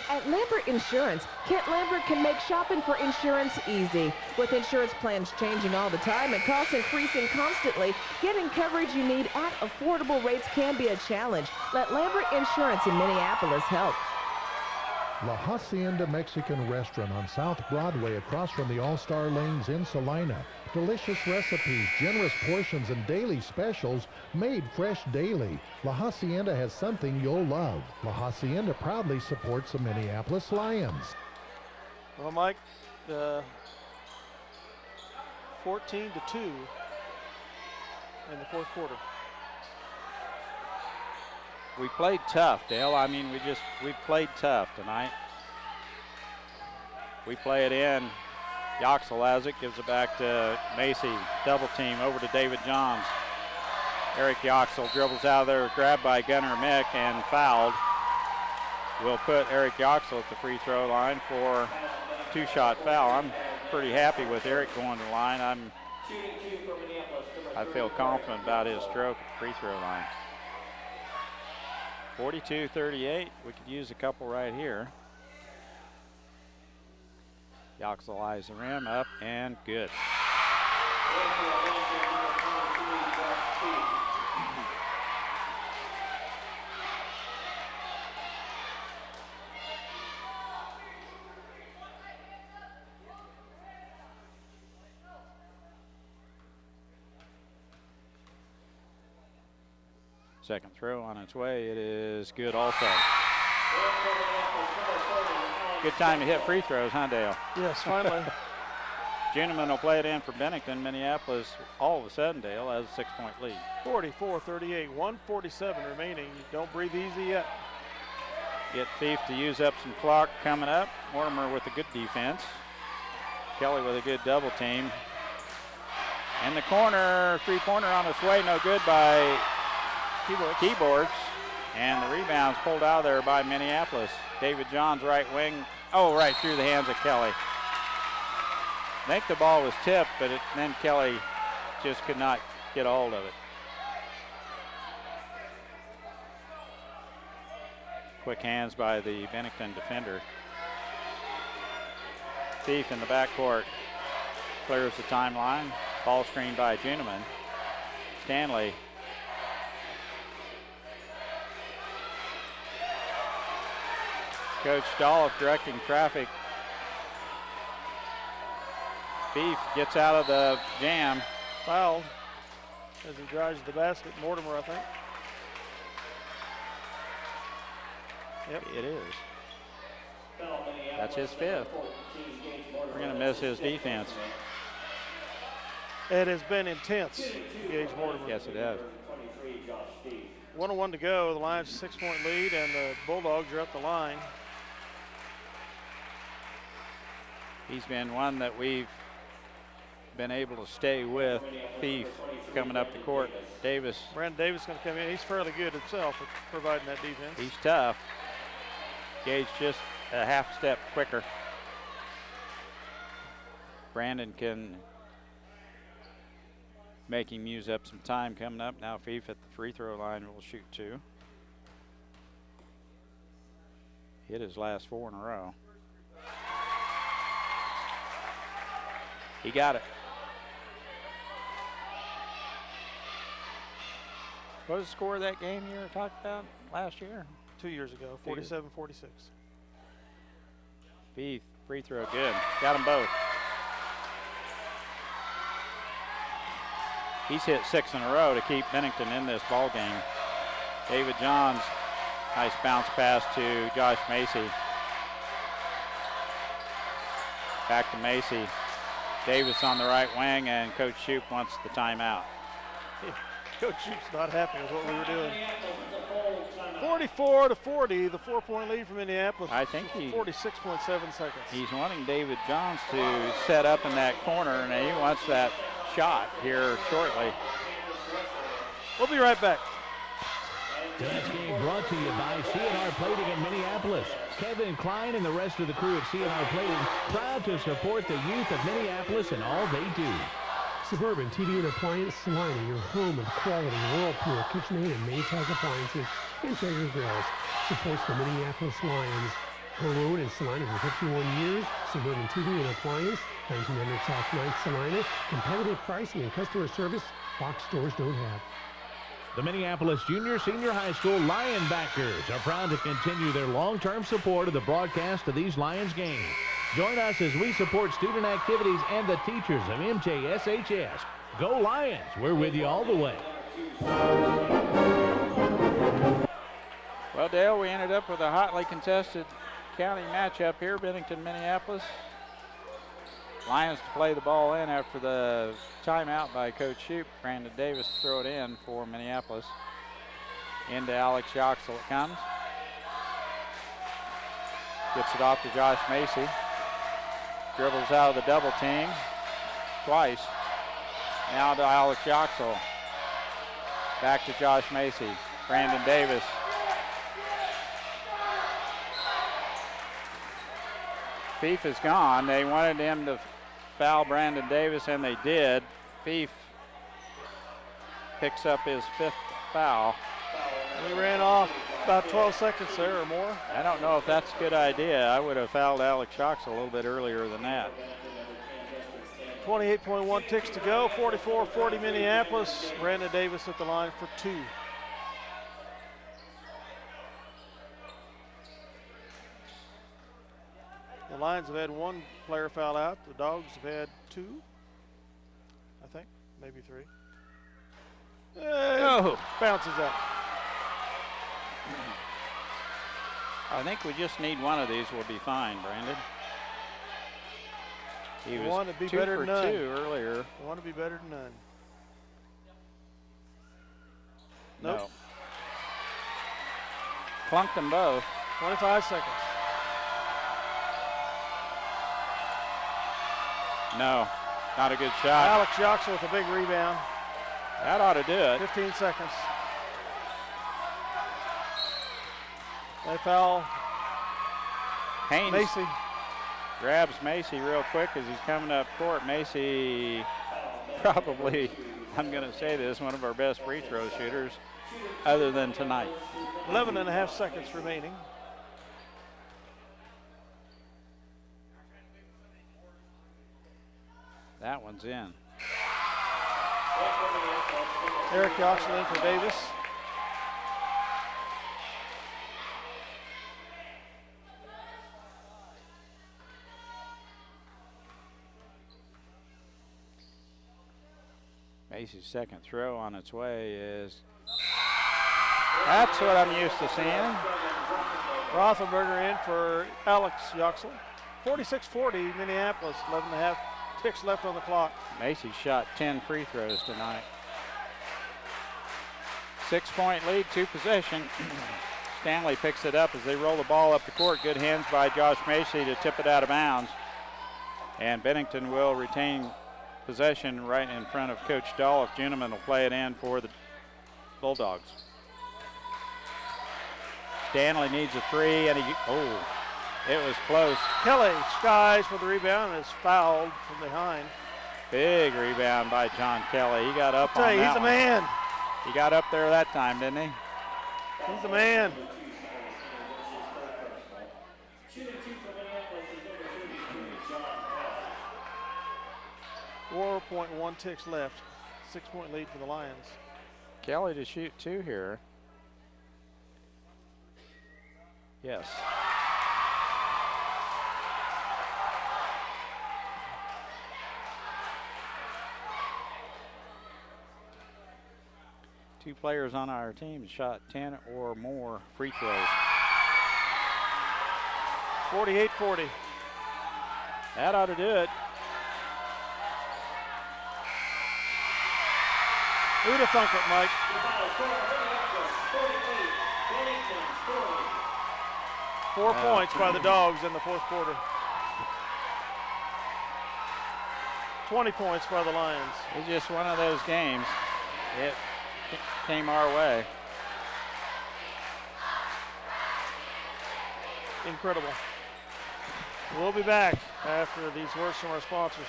At Lambert Insurance, Kent Lambert can make shopping for insurance easy. With insurance plans changing all the time and costs increasing constantly, getting coverage you need at affordable rates can be a challenge. Let Lambert Insurance in Minneapolis help. La Hacienda Mexican Restaurant on South Broadway across from the All-Star Lanes in Salina. Delicious recipes, generous portions, and daily specials made fresh daily. La Hacienda has something you'll love. La Hacienda proudly supports the Minneapolis Lions. Well, Mike, 14-2 in the fourth quarter. We played tough, Dale. I mean, we played tough tonight. We play it in. Yoxel has it, gives it back to Macy. Double team over to David Johns. Eric Yoxel dribbles out of there, grabbed by Gunnar Mick and fouled. We'll put Eric Yoxel at the free throw line for two-shot foul. I'm pretty happy with Eric going to the line. I feel confident about his stroke at the free throw line. 42-38. We could use a couple right here. Yoxel eyes the rim, up and good. Second throw on its way. It is good also. Good time to hit free throws, huh, Dale? Yes, finally. Juneman will play it in for Bennington. Minneapolis, all of a sudden, Dale, has a 6-point lead. 44-38, 1:47 remaining. Don't breathe easy yet. Get Thief to use up some clock coming up. Mortimer with a good defense. Kelly with a good double team. In the corner, three-pointer on its way, no good by Keyboards. And the rebound's pulled out of there by Minneapolis. David Johns, right wing. Oh, right through the hands of Kelly. I think the ball was tipped, but then Kelly just could not get a hold of it. Quick hands by the Bennington defender. Thief in the backcourt clears the timeline. Ball screen by Juneman. Stanley. Coach Dolph directing traffic. Thief gets out of the jam. Fouled as he drives to the basket. Mortimer, I think. Yep. It is. That's his fifth. We're going to miss his defense. It has been intense, Gage Mortimer. Yes, it has. 1:01 to go. The Lions 6-point lead, and the Bulldogs are up the line. He's been one that we've been able to stay with. Thief coming up the court. Davis. Brandon Davis going to come in. He's fairly good himself at providing that defense. He's tough. Gage just a half step quicker. Brandon can make him use up some time coming up. Now Thief at the free throw line will shoot two. Hit his last 4 in a row. He got it. What was the score of that game you were talking about last year? 2 years ago, 47-46. Thief, free throw, good. Got them both. He's hit 6 in a row to keep Bennington in this ball game. David Johns, nice bounce pass to Josh Macy. Back to Macy. Davis on the right wing, and Coach Shoup wants the timeout. Coach Shoup's not happy with what we were doing. 44-40, the 4-point lead for Minneapolis. I think 46.7 seconds. He's wanting David Johns to set up in that corner, and he wants that shot here shortly. We'll be right back. Tonight's game brought to you by C&R Plating in Minneapolis. Kevin Klein and the rest of the crew at C&R Plating, proud to support the youth of Minneapolis and all they do. Suburban TV and Appliance Salina, your home of quality Whirlpool, KitchenAid, and Maytag appliances and Traeger grills, supports the Minneapolis Lions. Home-owned in Salina for 51 years, Suburban TV and Appliance, 1900 South 9th Salina. Competitive pricing and customer service box stores don't have. The Minneapolis Junior Senior High School Lionbackers are proud to continue their long-term support of the broadcast of these Lions games. Join us as we support student activities and the teachers of MJSHS. Go Lions! We're with you all the way. Well, Dale, we ended up with a hotly contested county matchup here, Bennington, Minneapolis. Lions to play the ball in after the timeout by Coach Shoup. Brandon Davis to throw it in for Minneapolis. Into Alex Yoxel it comes. Gets it off to Josh Macy. Dribbles out of the double team twice. Now to Alex Yoxel. Back to Josh Macy. Brandon Davis. Fief is gone. They wanted him to foul Brandon Davis, and they did. Fief picks up his 5th foul. We ran off about 12 seconds there or more. I don't know if that's a good idea. I would have fouled Alex Yoxel a little bit earlier than that. 28.1 ticks to go. 44-40 Minneapolis. Brandon Davis at the line for 2. The Lions have had 1 player foul out. The Dogs have had 2, I think, maybe 3. Oh, bounces out. I think we just need one of these. We'll be fine, Brandon. He was one to be 2 better for than none. 2 earlier. One to be better than none. No. Nope. Clunked them both. 25 seconds. No, not a good shot. Alex Yoxel with a big rebound. That ought to do it. 15 seconds. They foul Haynes Macy. grabs Macy real quick as he's coming up court. Macy probably, I'm going to say this, one of our best free throw shooters other than tonight. 11.5 seconds remaining. That one's in. Eric Yoxel in for Davis. Macy's second throw on its way is, that's what I'm used to seeing. Rothenberger in for Alex Yoxel. 46-40 Minneapolis, 11.5 ticks left on the clock. Macy shot 10 free throws tonight. 6-point lead, 2 possession. Stanley picks it up as they roll the ball up the court. Good hands by Josh Macy to tip it out of bounds. And Bennington will retain possession right in front of Coach Dahl. If Juneman will play it in for the Bulldogs. Stanley needs a 3, and it was close. Kelly skies for the rebound and is fouled from behind. Big rebound by John Kelly. He got up on that he's a one. man. He got up there that time, didn't he? He's a man. .1 ticks left. 6-point lead for the Lions. Kelly to shoot 2 here. Yes. Two players on our team shot 10 or more free throws. 48-40. That ought to do it. Who'd have thunk it, Mike? Bennington, 4 points by the Dogs in the fourth quarter. 20 points by the Lions. It's just one of those games. It came our way. Incredible. We'll be back after these words from our sponsors.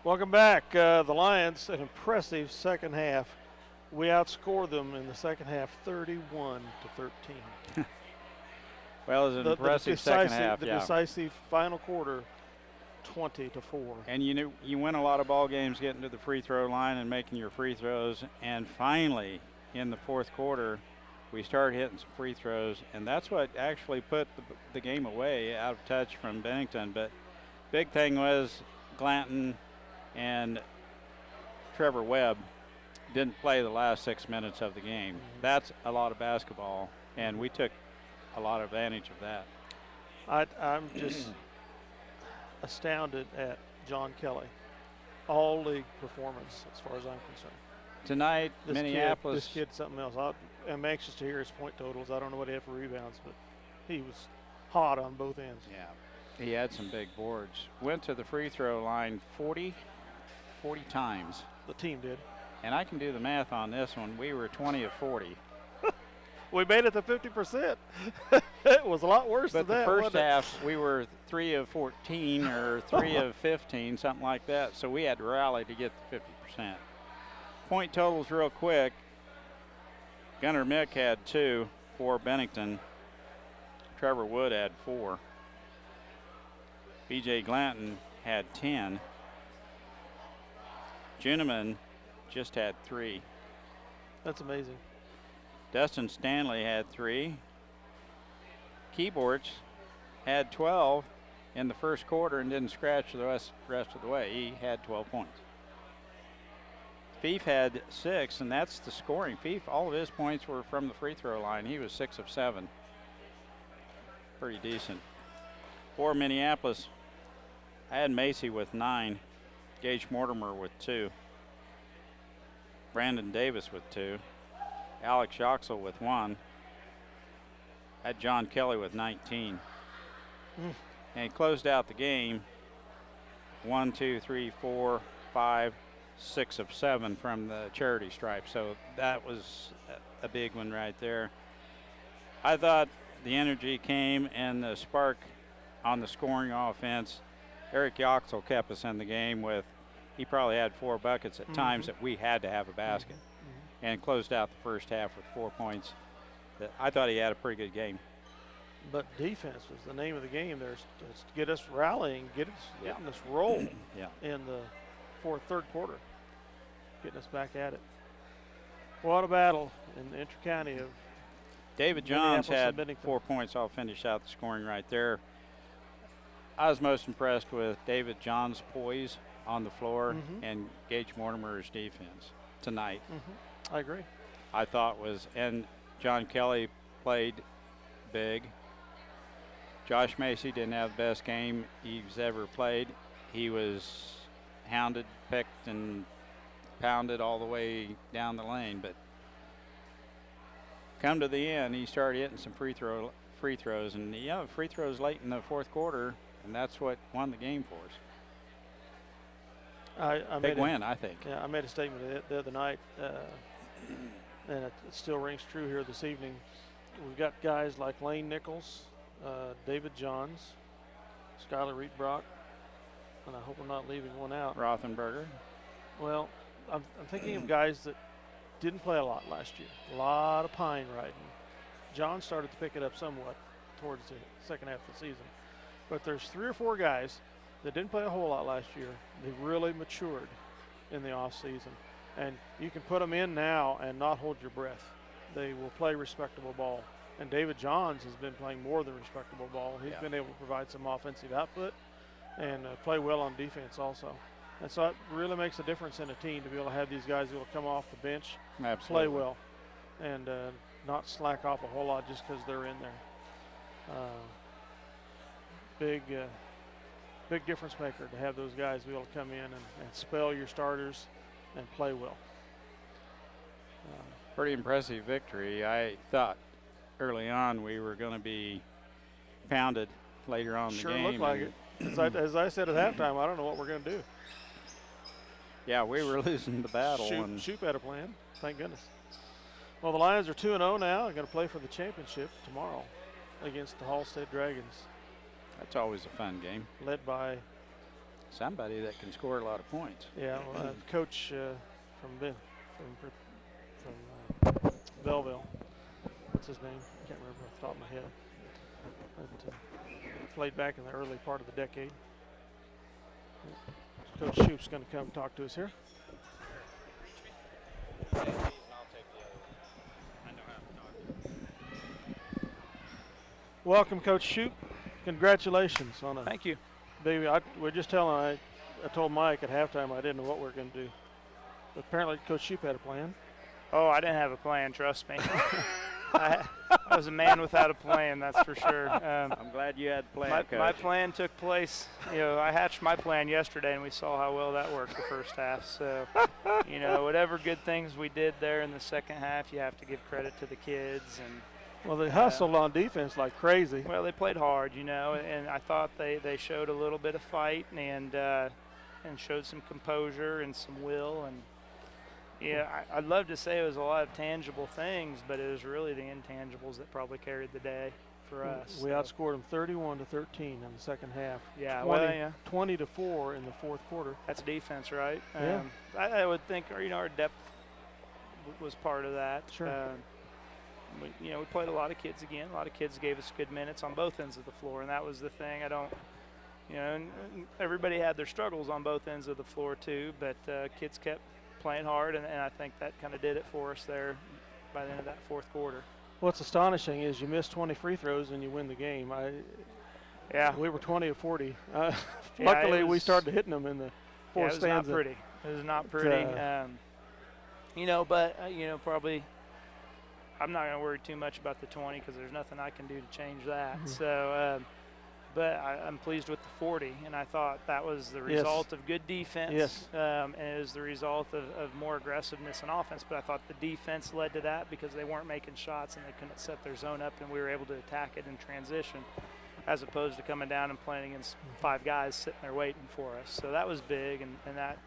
Welcome back. The Lions, an impressive second half. We outscored them in the second half 31-13. Well, it was an impressive second half. The decisive final quarter, 20-4. And you win a lot of ball games getting to the free throw line and making your free throws. And finally, in the fourth quarter, we started hitting some free throws, and that's what actually put the game away, out of touch from Bennington. But big thing was Glanton and Trevor Webb didn't play the last 6 minutes of the game. That's a lot of basketball, and we took a lot of advantage of that. I'm just astounded at John Kelly. All-league performance as far as I'm concerned. Tonight, Minneapolis. This kid's something else. I'm anxious to hear his point totals. I don't know what he had for rebounds, but he was hot on both ends. Yeah, he had some big boards. Went to the free throw line 40 times. The team did. And I can do the math on this one. We were 20 of 40. We made it to 50%. It was a lot worse than that. But the first half, we were 3 of 14 or 3 of 15, something like that. So we had to rally to get the 50%. Point totals real quick. Gunnar Mick had 2 for Bennington. Trevor Wood had 4. B.J. Glanton had 10. Juneman just had 3. That's amazing. Dustin Stanley had 3. Keyboards had 12 in the first quarter and didn't scratch the rest of the way. He had 12 points. Fief had 6, and that's the scoring. Fief, all of his points were from the free throw line. He was 6 of 7. Pretty decent. For Minneapolis, I had Macy with 9, Gage Mortimer with 2, Brandon Davis with 2, Alex Yoxel with 1. I had John Kelly with 19. And he closed out the game 1, 2, 3, 4, 5, 6 of 7 from the charity stripe. So that was a big one right there. I thought the energy came and the spark on the scoring offense. Eric Yoxel kept us in the game with, he probably had 4 buckets at times that we had to have a basket, and closed out the first half with 4 points. I thought he had a pretty good game. But defense was the name of the game there, to get us rallying, getting us roll in the third quarter, getting us back at it. What a battle in the inter-county of David Johns had 4 points. I'll finish out the scoring right there. I was most impressed with David Johns' poise on the floor and Gage Mortimer's defense tonight. I agree. I thought and John Kelly played big. Josh Macy didn't have the best game he's ever played. He was hounded, picked, and pounded all the way down the lane, but come to the end, he started hitting some free throws, and free throws late in the fourth quarter, and that's what won the game for us. Big win, I think. Yeah, I made a statement the other night, and it still rings true here this evening. We've got guys like Lane Nichols, David Johns, Skylar Reed-Brock, and I hope I'm not leaving one out. Rothenberger. Well, I'm thinking of guys that didn't play a lot last year. A lot of pine riding. John started to pick it up somewhat towards the second half of the season. But there's 3 or 4 guys that didn't play a whole lot last year. They really matured in the offseason. And you can put them in now and not hold your breath. They will play respectable ball. And David Johns has been playing more than respectable ball. He's been able to provide some offensive output and play well on defense also. And so it really makes a difference in a team to be able to have these guys who will come off the bench, play well, and not slack off a whole lot just because they're in there. big difference maker to have those guys be able to come in and spell your starters and play well. Pretty impressive victory. I thought early on we were going to be pounded later on in the game. Sure looked like it. As I said at halftime, I don't know what we're going to do. Yeah, we were losing the battle. Shoop had a plan, thank goodness. Well, the Lions are 2-0 now. They're going to play for the championship tomorrow against the Halstead Dragons. That's always a fun game. Led by somebody that can score a lot of points. Yeah, coach from Belleville. What's his name? I can't remember off the top of my head. But, played back in the early part of the decade. Coach Shoop's going to come talk to us here. Welcome, Coach Shoop. Congratulations on a. Thank you. Baby, we're just telling. I told Mike at halftime I didn't know what we were going to do. But apparently, Coach Shoop had a plan. Oh, I didn't have a plan. Trust me. I was a man without a plan, that's for sure. I'm glad you had a plan, Coach. My plan took place. I hatched my plan yesterday, and we saw how well that worked the first half. So, whatever good things we did there in the second half, you have to give credit to the kids. And well, they hustled on defense like crazy. Well, they played hard, and I thought they showed a little bit of fight and showed some composure and some will. And yeah, I'd love to say it was a lot of tangible things, but it was really the intangibles that probably carried the day for us. We outscored them 31-13 in the second half. Yeah, 20-4 in the fourth quarter. That's defense, right? Yeah. I would think, our depth was part of that. Sure. We played a lot of kids again. A lot of kids gave us good minutes on both ends of the floor, and that was the thing. And everybody had their struggles on both ends of the floor too, but kids kept playing hard, and I think that kind of did it for us there by the end of that fourth quarter. What's astonishing is you miss 20 free throws and you win the game. We were 20 of 40. Luckily, we started hitting them in the fourth stanza. It was not pretty. Probably I'm not going to worry too much about the 20 because there's nothing I can do to change that. Mm-hmm. So, but I'm pleased with the 40, and I thought that was the result of good defense. Yes. And it was the result of more aggressiveness in offense. But I thought the defense led to that because they weren't making shots and they couldn't set their zone up, and we were able to attack it in transition, as opposed to coming down and playing against five guys sitting there waiting for us. So that was big, and that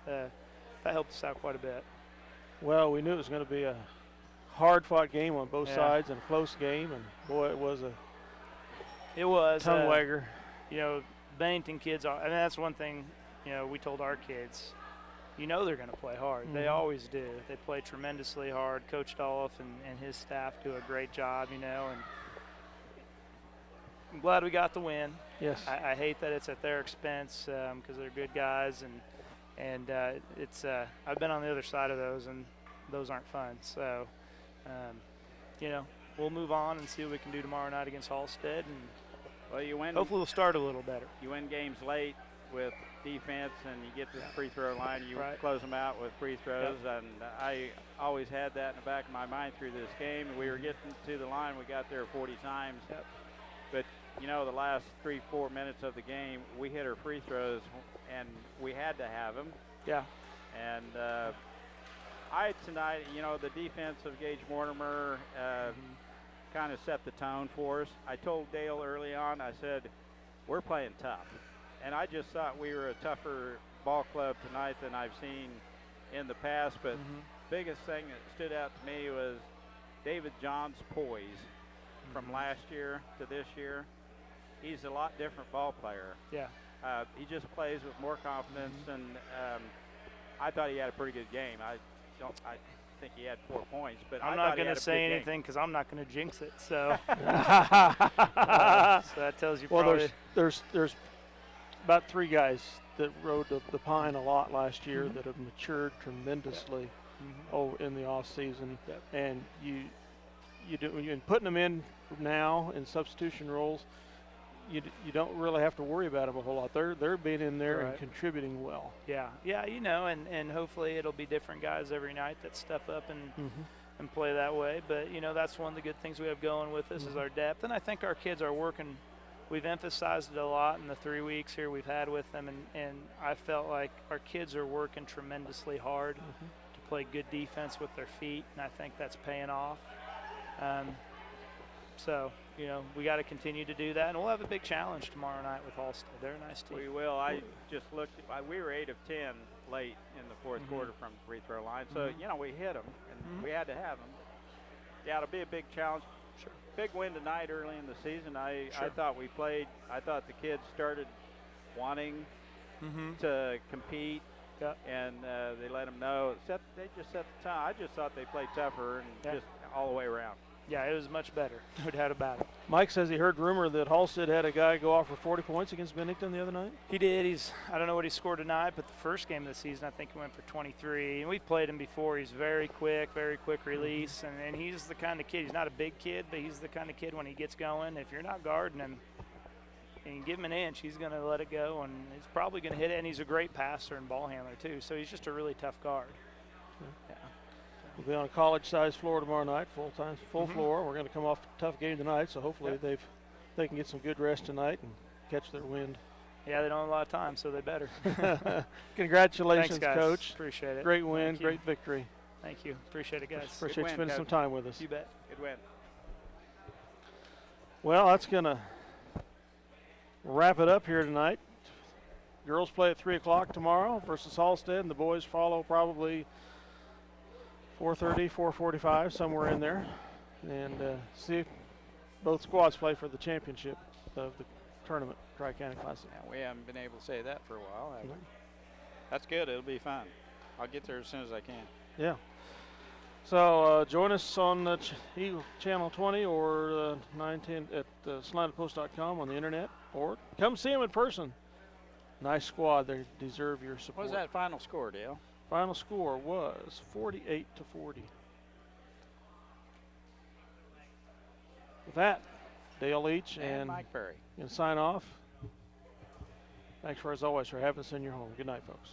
helped us out quite a bit. Well, we knew it was going to be a hard-fought game on both sides and a close game, and boy, it was tongue wagger. Bennington kids and that's one thing, we told our kids, they're going to play hard. Mm-hmm. They always do. They play tremendously hard. Coach Dolph and his staff do a great job, and I'm glad we got the win. Yes. I hate that it's at their expense because they're good guys, and it's I've been on the other side of those, and those aren't fun. So, we'll move on and see what we can do tomorrow night against Halstead, and you win. Hopefully we'll start a little better. You win games late with defense, and you get to the free throw line. You close them out with free throws, and I always had that in the back of my mind through this game. We were getting to the line. We got there 40 times. Yep. But, the last 3-4 minutes of the game, we hit our free throws, and we had to have them. Yeah. And tonight, the defense of Gage Mortimer kind of set the tone for us. I told Dale early on, I said, we're playing tough. And I just thought we were a tougher ball club tonight than I've seen in the past. But biggest thing that stood out to me was David John's poise from last year to this year. He's a lot different ball player. Yeah. He just plays with more confidence, and I thought he had a pretty good game. I think he had 4 points, but I'm not going to say anything because I'm not going to jinx it. So, so that tells you. Well, there's about 3 guys that rode the pine a lot last year that have matured tremendously in the off season, and you putting them in now in substitution roles. You don't really have to worry about them a whole lot. They're being in there and contributing well. Yeah, and hopefully it'll be different guys every night that step up and play that way. But that's one of the good things we have going with us is our depth, and I think our kids are working we've emphasized it a lot in the 3 weeks here we've had with them, and I felt like our kids are working tremendously hard to play good defense with their feet, and I think that's paying off. So, you know, we got to continue to do that, and we'll have a big challenge tomorrow night with Halstead. They're a nice team. We will. I just looked. We were 8 of 10 late in the fourth quarter from the free throw line, so you know we hit them, and we had to have them. Yeah, it'll be a big challenge. Sure. Big win tonight early in the season. I thought we played. I thought the kids started wanting to compete, and they let them know. They just set the tone. I just thought they played tougher and just all the way around. Yeah, it was much better, no doubt about it. Mike says he heard rumor that Halstead had a guy go off for 40 points against Bennington the other night. He did. I don't know what he scored tonight, but the first game of the season, I think he went for 23. And we've played him before. He's very quick release, and he's the kind of kid. He's not a big kid, but he's the kind of kid when he gets going, if you're not guarding him and you give him an inch, he's going to let it go, and he's probably going to hit it. And he's a great passer and ball handler too. So he's just a really tough guard. Yeah. We'll be on a college-sized floor tomorrow night, full floor. We're going to come off a tough game tonight, so hopefully they can get some good rest tonight and catch their wind. Yeah, they don't have a lot of time, so they better. Congratulations, Thanks, guys. Coach. Appreciate it. Great win, great victory. Thank you. Appreciate it, guys. Appreciate you spending some time with us. You bet. Good win. Well, that's going to wrap it up here tonight. Girls play at 3 o'clock tomorrow versus Halstead, and the boys follow probably 4:30, 4:45, somewhere in there, and see both squads play for the championship of the tournament, Tri-County Classic. Yeah, we haven't been able to say that for a while, have we? That's good. It'll be fun. I'll get there as soon as I can. Yeah. So join us on Eagle Channel 20 or 910 at Slanted-Post.com on the internet, or come see them in person. Nice squad. They deserve your support. What was that final score, Dale? Final score was 48-40. With that, Dale Leach and Mike Perry can sign off. Thanks as always for having us in your home. Good night, folks.